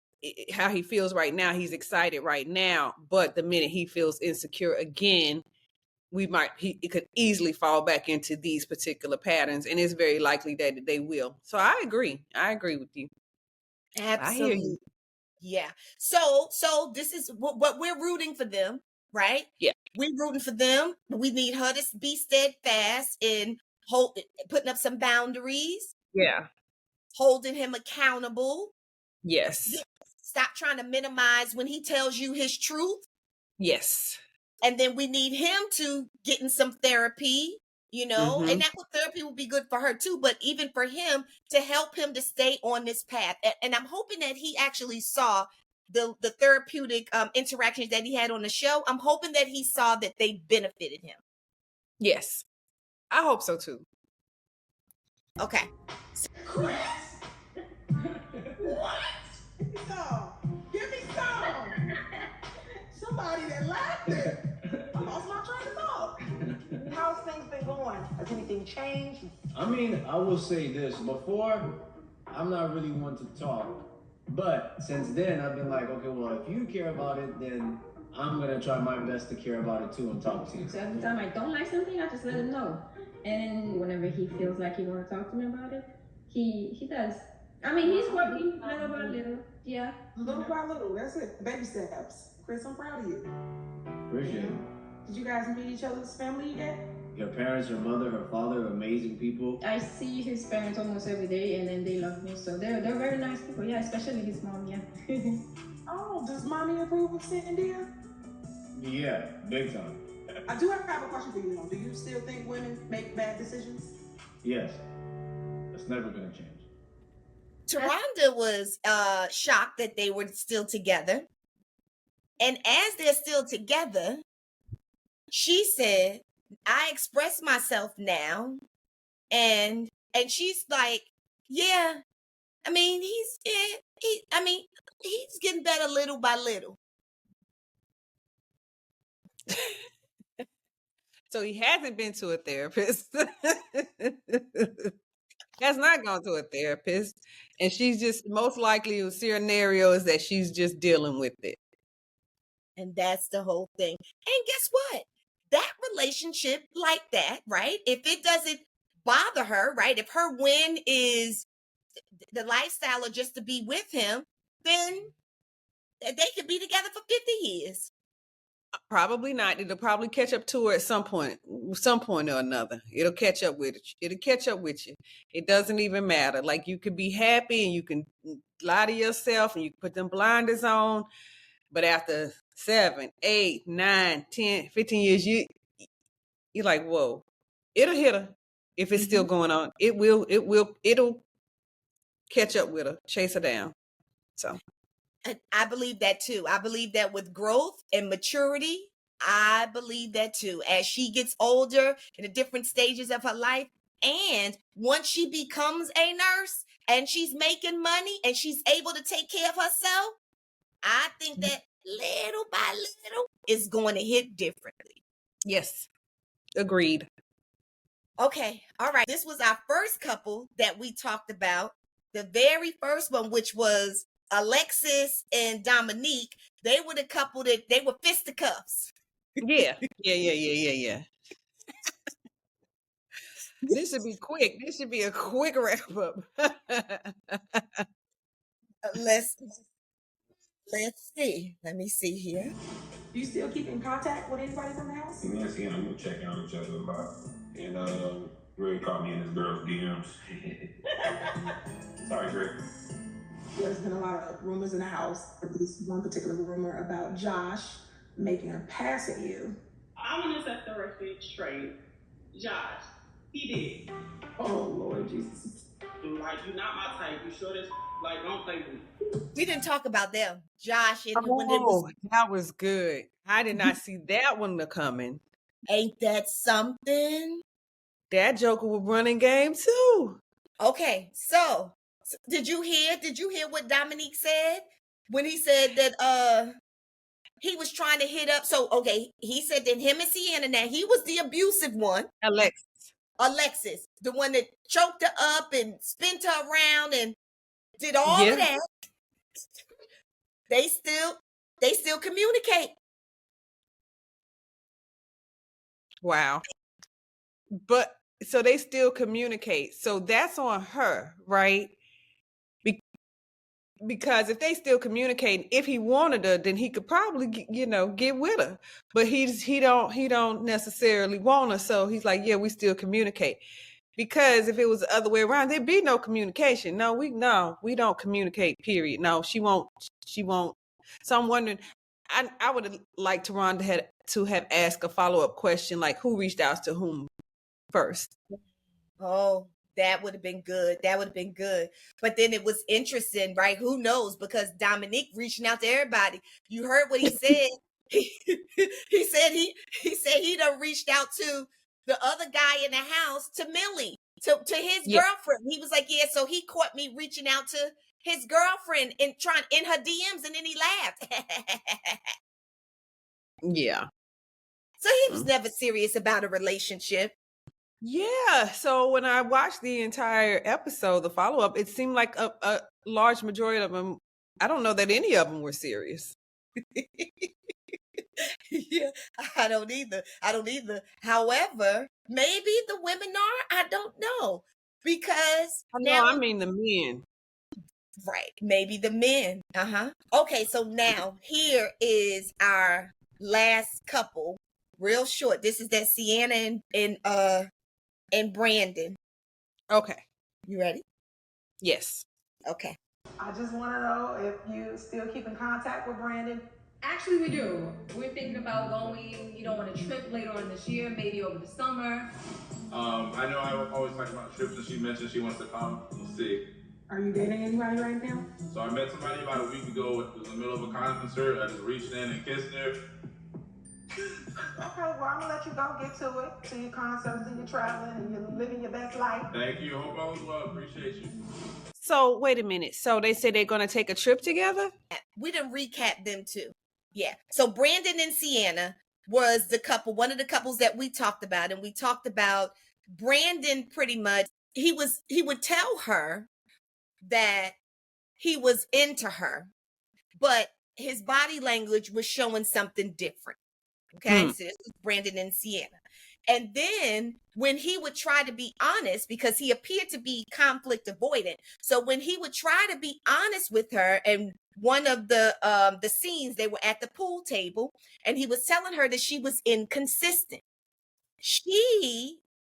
how he feels right now, he's excited right now. But the minute he feels insecure again, it could easily fall back into these particular patterns, and it's very likely that they will. So I agree with you. Absolutely. I hear you. Yeah. So this is what we're rooting for them, right? Yeah. We're rooting for them. We need her to be steadfast in putting up some boundaries. Yeah. Holding him accountable. Yes. Stop trying to minimize when he tells you his truth. Yes. And then we need him to get in some therapy, and that therapy will be good for her too, but even for him to help him to stay on this path. And I'm hoping that he actually saw the therapeutic interactions that he had on the show. I'm hoping that he saw that they benefited him. Yes. I hope so too. Okay. Chris? What? Give me some. Somebody that laughed it. I lost my train of thought. How's things been going? Has anything changed? I mean, I will say this. Before, I'm not really one to talk. But since then, I've been like, okay, well, if you care about it, then I'm going to try my best to care about it too and talk to you. So every time I don't like something, I just let him know. And whenever he feels like he wants to talk to me about it, he does. I mean, he's working little by little. Yeah. Little by little, that's it. Baby steps. Chris, I'm proud of you. Appreciate it. Did you guys meet each other's family yet? Your parents, her mother, her father, amazing people. I see his parents almost every day, and then they love me. So they're very nice people. Yeah, especially his mom. Yeah. Oh, does mommy approve of Sandia? Yeah, big time. I do have a question for you though. Do you still think women make bad decisions? Yes. That's never gonna change. Taronda was shocked that they were still together. And as they're still together, she said, I express myself now. And she's like, yeah, I mean, he's getting better little by little. So he hasn't been to a therapist. Has not gone to a therapist. And she's just, most likely the scenario is that she's just dealing with it. And that's the whole thing. And guess what? That relationship like that, right? If it doesn't bother her, right? If her win is the lifestyle or just to be with him, then they could be together for 50 years. Probably not. It'll probably catch up to her at some point or another. It'll catch up with it. It'll catch up with you. It doesn't even matter. Like, you could be happy and you can lie to yourself and you can put them blinders on. But after 7, 8, 9, 10, 15 years, you're like, whoa, it'll hit her. If it's still going on, it'll catch up with her, chase her down. So I believe that too. I believe that with growth and maturity, I believe that too. As she gets older in the different stages of her life, and once she becomes a nurse and she's making money and she's able to take care of herself, I think that little by little is going to hit differently. yes, agreed. Okay, all right. This was our first couple that we talked about. The very first one, which was Alexis and Dominique, they were the couple that they were fisticuffs. Yeah. This should be quick. This should be a quick wrap up. Let's see. Let me see here. You still keep in contact with anybody from the house? Nancy and I'm gonna check on each other a lot. And Greg caught me in his girl's DMs. Sorry, Greg. There's been a lot of rumors in the house. At least one particular rumor about Josh making a pass at you. I'm gonna set the record straight. Josh, he did. Oh, Lord Jesus. Like, you're not my type. You sure this? Like, don't play with me. We didn't talk about them. Josh and when it was, That was good. I did not see that one coming. ain't that something? That joker was running game too. Okay, so did you hear what Dominique said when he said that he was trying to hit up? So okay, he said that him and Sienna, now he was the abusive one. Alexis, the one that choked her up and spent her around and did all of that. They still communicate. Wow. But so they still communicate. So that's on her, right? Because if they still communicate, if he wanted her, then he could probably, get with her. But he don't necessarily want her. So he's like, yeah, we still communicate. Because if it was the other way around, there'd be no communication. No, we don't communicate, period. No, she won't. So I'm wondering, I would have liked Rhonda to have asked a follow-up question, like who reached out to whom first. Oh, that would have been good. But then it was interesting, right? Who knows? Because Dominique reaching out to everybody. You heard what he said. He said he done reached out to the other guy in the house, to Millie, to his girlfriend. He was like, yeah, so he caught me reaching out to his girlfriend in her DMs, and then he laughed. Yeah. So he was never serious about a relationship. Yeah. So when I watched the entire episode, the follow-up, it seemed like a large majority of them, I don't know that any of them were serious. Yeah, I don't either. However, maybe the women are. I don't know. Because I mean the men. Right. Maybe the men. Okay, so now here is our last couple. Real short. This is that Sienna and Brandon. Okay. You ready? Yes. Okay. I just want to know if you still keep in contact with Brandon. Actually, we do. We're thinking about going, on a trip later on this year, maybe over the summer. I know I always talk about trips, and she mentioned she wants to come. We'll see. Are you dating anybody right now? So I met somebody about a week ago. It was in the middle of a concert. I just reached in and kissed her. Okay, well, I'm gonna let you go get to it. To your concerts and your traveling and you're living your best life. Thank you. Hope all is well. Appreciate you. So wait a minute. So they said they're going to take a trip together? We didn't recap them too. Yeah. So Brandon and Sienna was the couple, one of the couples that we talked about. And we talked about Brandon pretty much. He would tell her that he was into her, but his body language was showing something different. Okay, Hmm. so this was Brandon and Sienna. And then when he would try to be honest, because he appeared to be conflict avoidant, so when he would try to be honest with her, and one of the scenes, they were at the pool table, and he was telling her that she was inconsistent.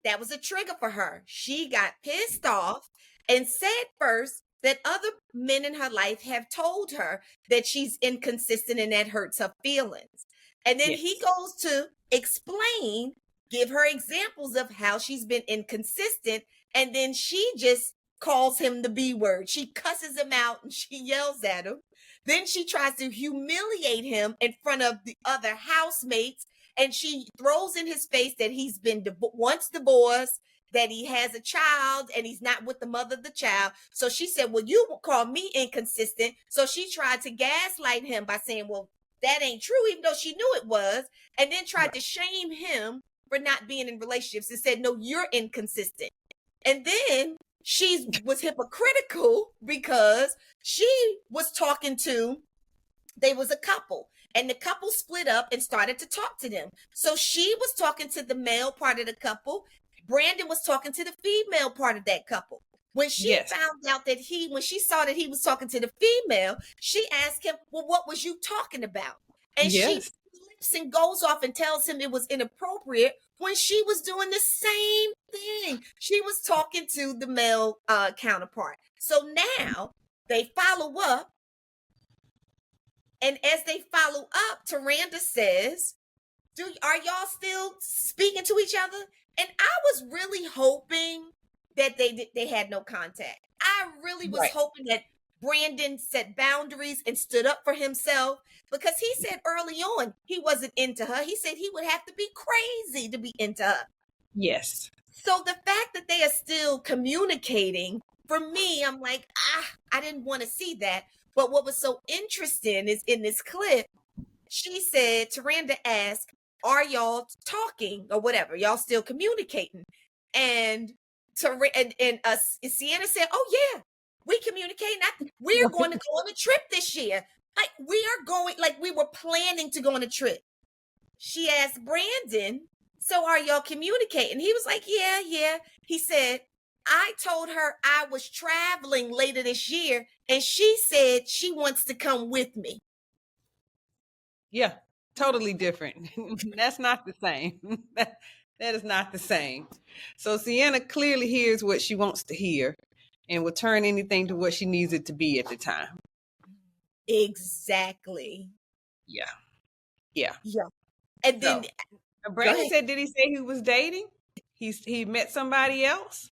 That was a trigger for her. She got pissed off and said first that other men in her life have told her that she's inconsistent and that hurts her feelings. And then he Yes. goes to explain, give her examples of how she's been inconsistent. And then she just calls him the B word. She cusses him out and she yells at him. Then she tries to humiliate him in front of the other housemates. And she throws in his face that he's been once divorced, that he has a child and he's not with the mother of the child. So she said, well, you call me inconsistent. So she tried to gaslight him by saying, well, that ain't true, even though she knew it was, and then tried to shame him for not being in relationships and said, no, you're inconsistent. And then she was hypocritical because she was talking to, they was a couple, and the couple split up and started to talk to them. So she was talking to the male part of the couple. Brandon was talking to the female part of that couple. When she found out that when she saw that he was talking to the female, she asked him, well, what was you talking about? And she flips and goes off and tells him it was inappropriate when she was doing the same thing. She was talking to the male counterpart. So now they follow up. And as they follow up, Taranda says, are y'all still speaking to each other? And I was really hoping that they had no contact. I really was hoping that Brandon set boundaries and stood up for himself, because he said early on he wasn't into her. He said he would have to be crazy to be into her. Yes. So the fact that they are still communicating, for me, I'm like, I didn't want to see that. But what was so interesting is in this clip, she said, Taranda asked, are y'all talking or whatever? Y'all still communicating? And Sienna said, oh yeah, we communicating. We're going to go on a trip this year. Like we are going, like we were planning to go on a trip. She asked Brandon, so are y'all communicating? He was like, yeah. He said, I told her I was traveling later this year, and she said she wants to come with me. Yeah, totally different. That's not the same. That is not the same. So Sienna clearly hears what she wants to hear and will turn anything to what she needs it to be at the time. Exactly. Yeah. And then Brandon said, did he say he was dating? He met somebody else?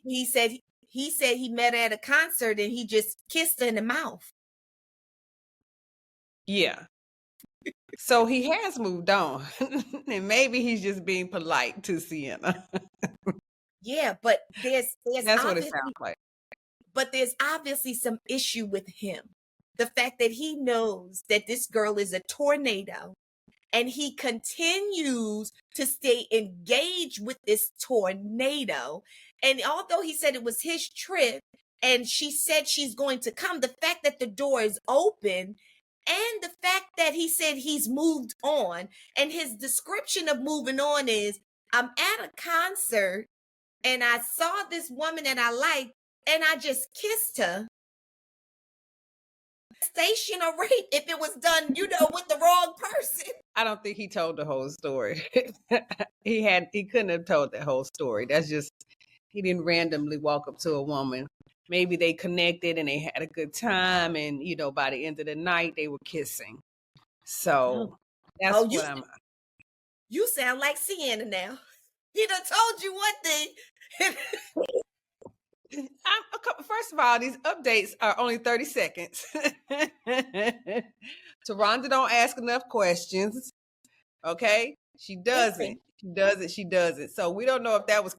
He said he met her at a concert and he just kissed her in the mouth. Yeah. So he has moved on. And maybe he's just being polite to Sienna. Yeah, but there's that's what it sounds like. But there's obviously some issue with him. The fact that he knows that this girl is a tornado, and he continues to stay engaged with this tornado. And although he said it was his trip and she said she's going to come, the fact that the door is open and the fact that he said he's moved on, and his description of moving on is, I'm at a concert and I saw this woman that I liked and I just kissed her. Station or rape if it was done, with the wrong person. I don't think he told the whole story. He couldn't have told the whole story. That's just, he didn't randomly walk up to a woman. Maybe they connected and they had a good time, and by the end of the night they were kissing. So that's what I'm. You sound like Sienna now. He done told you one thing. First of all, these updates are only 30 seconds. Taronda don't ask enough questions. Okay? She doesn't. So we don't know if that was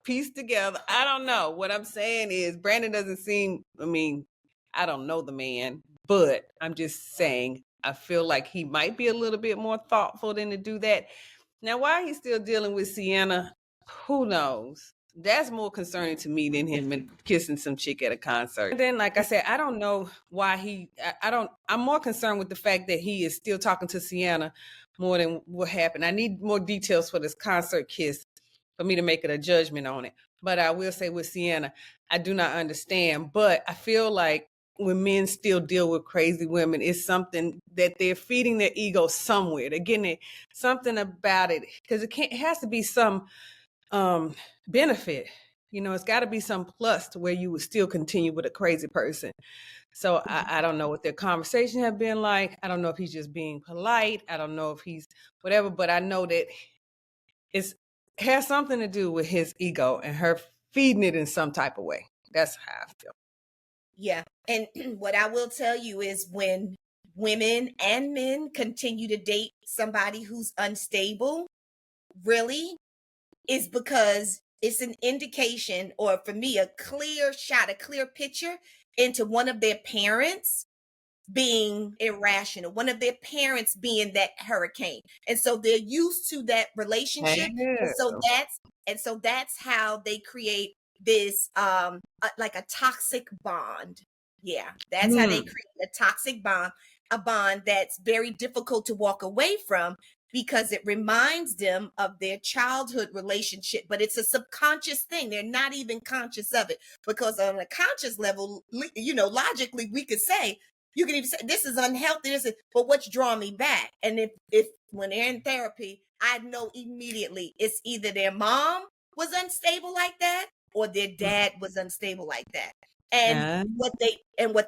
pieced together. I don't know. What I'm saying is Brandon doesn't seem, I don't know the man, but I'm just saying I feel like he might be a little bit more thoughtful than to do that. Now, why he's still dealing with Sienna, who knows? That's more concerning to me than him kissing some chick at a concert. And then, like I said, I don't know why I'm more concerned with the fact that he is still talking to Sienna more than what happened. I need more details for this concert kiss for me to make it a judgment on it. But I will say with Sienna, I do not understand. But I feel like when men still deal with crazy women, it's something that they're feeding their ego somewhere. They're getting something about it, because it has to be some benefit. It's got to be some plus to where you would still continue with a crazy person. So I don't know what their conversation have been like. I don't know if he's just being polite. I don't know if he's whatever, but I know that it has something to do with his ego and her feeding it in some type of way. That's how I feel. Yeah. And what I will tell you is, when women and men continue to date somebody who's unstable, really, is because it's an indication, or for me, a clear picture into one of their parents being irrational, one of their parents being that hurricane. And so they're used to that relationship. Yeah. And so that's how they create this like a toxic bond. Yeah, that's how they create a toxic bond, a bond that's very difficult to walk away from, because it reminds them of their childhood relationship. But it's a subconscious thing. They're not even conscious of it, because on a conscious level, logically, we could say, you can even say, this is unhealthy, but what's drawing me back? And if when they're in therapy, I know immediately it's either their mom was unstable like that, or their dad was unstable like that. And what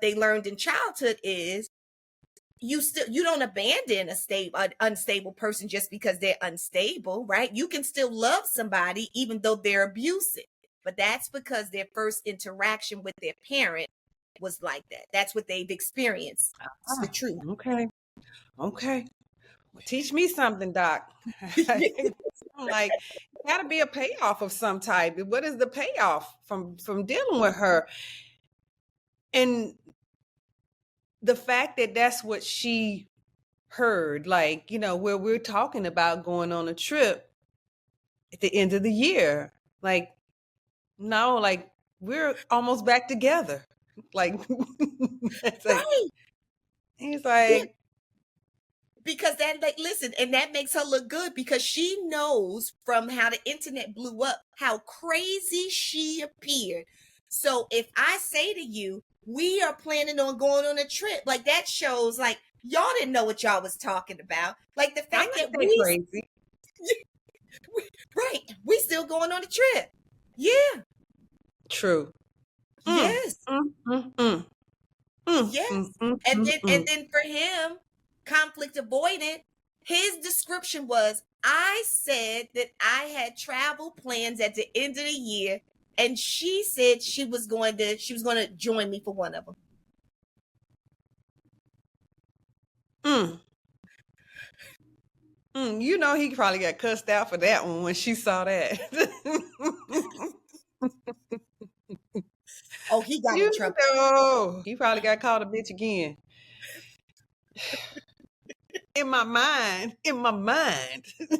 they learned in childhood is, you don't abandon an unstable person just because they're unstable, right? You can still love somebody even though they're abusive, but that's because their first interaction with their parent was like that. That's what they've experienced. It's the truth. Okay. Well, teach me something, Doc. I'm like, gotta be a payoff of some type. What is the payoff from dealing with her? And the fact that that's what she heard, like, where we're talking about going on a trip at the end of the year. Like, no, like, we're almost back together. Like, right. He's like, yeah. Because that, like, listen, and that makes her look good, because she knows from how the internet blew up how crazy she appeared. So if I say to you, we are planning on going on a trip, like, that shows, like, y'all didn't know what y'all was talking about. Like, the fact that crazy. Right, we still going on a trip. Yeah. True. Yes. Yes. And then for him, conflict avoidant, his description was, I said that I had travel plans at the end of the year, and she said she was going to join me for one of them. He probably got cussed out for that one when she saw that. Oh, he got in trouble. He probably got called a bitch again. In my mind,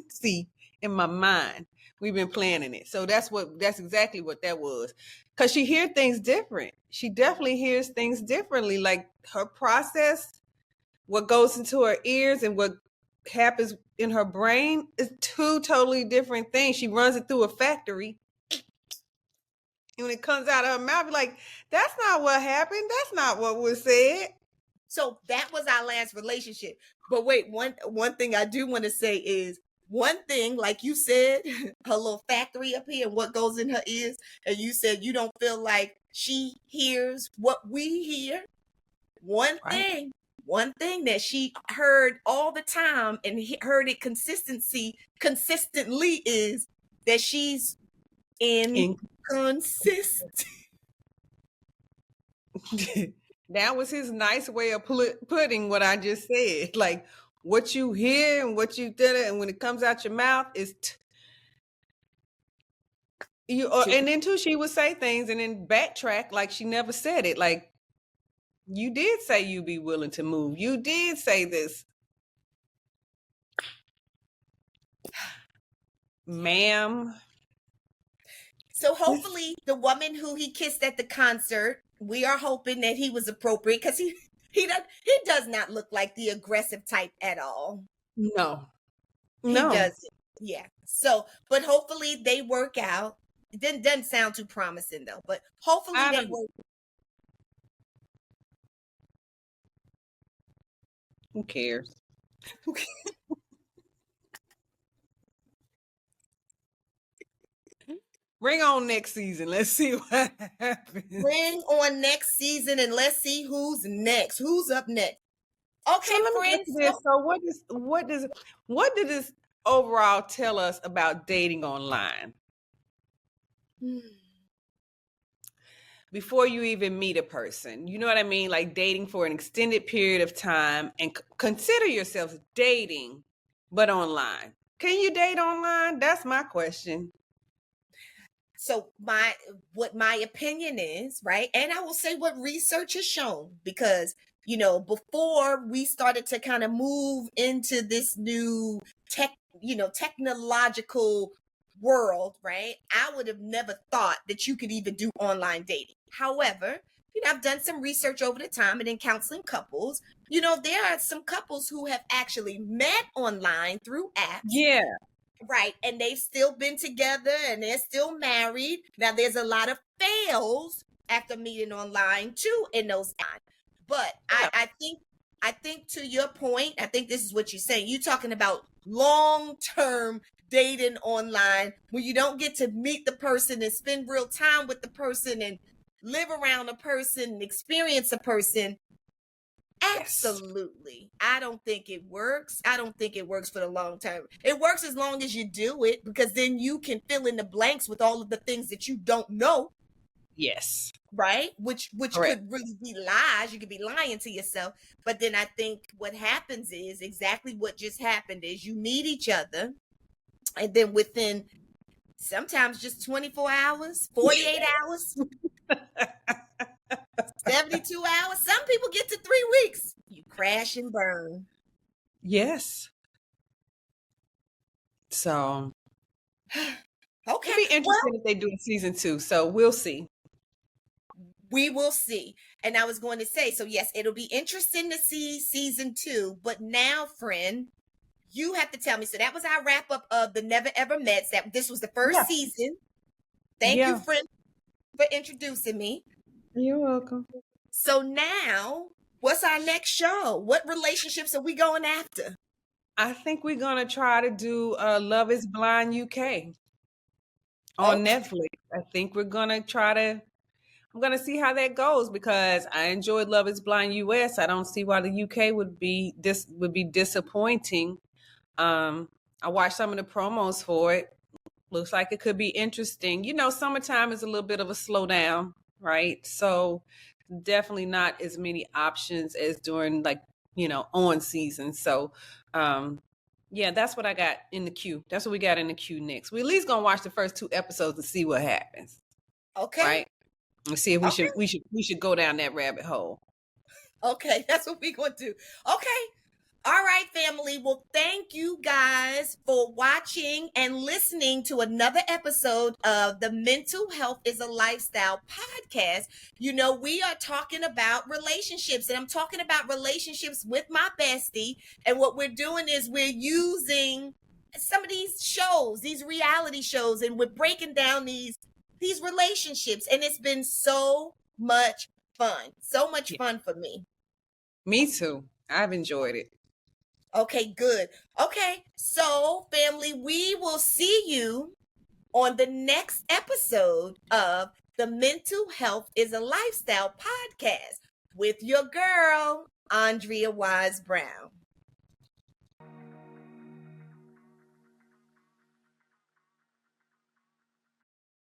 see, in my mind, we've been planning it. So that's exactly what that was. Because she hears things different. She definitely hears things differently. Like, her process, what goes into her ears and what happens in her brain is two totally different things. She runs it through a factory. And when it comes out of her mouth, you're like, that's not what happened. That's not what was said. So that was our last relationship. But wait, one thing I do want to say is, one thing, like you said, her little factory up here and what goes in her ears, and you said you don't feel like she hears what we hear. One thing that she heard all the time and heard it consistently is that she's inconsistent. That was his nice way of putting what I just said. Like, what you hear and what you did, and when it comes out your mouth is and then too, she would say things and then backtrack like she never said it. Like, you did say you'd be willing to move. You did say this. Ma'am. So hopefully the woman who he kissed at the concert, we are hoping that he was appropriate, because he does not look like the aggressive type at all. No. He doesn't. Yeah. So, but hopefully they work out. It doesn't sound too promising though, but hopefully they work. Who cares? Bring on next season. Let's see what happens. Bring on next season and let's see who's next. Who's up next? Okay, so friends. So what did this overall tell us about dating online? Before you even meet a person, you know what I mean? Like dating for an extended period of time, and consider yourself dating, but online. Can you date online? That's my question. So what my opinion is, right? And I will say what research has shown, because, you know, before we started to kind of move into this new technological world, right? I would have never thought that you could even do online dating. However, you know, I've done some research over the time, and in counseling couples, you know, there are some couples who have actually met online through apps. Yeah. Right. And they've still been together and they're still married. Now, there's a lot of fails after meeting online too in those times. But yeah. I think to your point, I think this is what you're saying. You're talking about long-term dating online, when you don't get to meet the person and spend real time with the person and live around a person and experience a person. Absolutely. I don't think it works. I don't think it works for the long term. It works as long as you do it, because then you can fill in the blanks with all of the things that you don't know. Yes. Right? Which could really be lies. You could be lying to yourself. But then I think what happens is exactly what just happened is you meet each other, and then within sometimes just 24 hours, 48 hours, 72 hours. Some people get to 3 weeks. You crash and burn. Yes. So, okay. It'll be interesting if they do a season 2. So we'll see. We will see. And I was going to say, so yes, it'll be interesting to see season 2. But now, friend, you have to tell me. So that was our wrap up of the Never Ever Mets. That this was the first season. Thank you, friend, for introducing me. You're welcome. So now, what's our next show? What relationships are we going after? I think we're going to try to do Love is Blind UK on Netflix. I think we're going to I'm going to see how that goes, because I enjoyed Love is Blind US. I don't see why the UK would be disappointing. I watched some of the promos for it. Looks like it could be interesting. You know, summertime is a little bit of a slowdown, right? So definitely not as many options as during, like, you know, on season. So yeah, that's what I got in the queue. That's what we got in the queue next. We at least gonna watch the first 2 episodes and see what happens. Okay. Right? And see if we should go down that rabbit hole. Okay, that's what we're gonna do. Okay. All right, family. Well, thank you guys for watching and listening to another episode of the Mental Health is a Lifestyle podcast. You know, we are talking about relationships, and I'm talking about relationships with my bestie. And what we're doing is we're using some of these shows, these reality shows, and we're breaking down these relationships. And it's been so much fun. So much fun for me. Me too. I've enjoyed it. Okay, good. Okay, so family, we will see you on the next episode of the Mental Health is a Lifestyle podcast with your girl, Andrea Wise-Brown.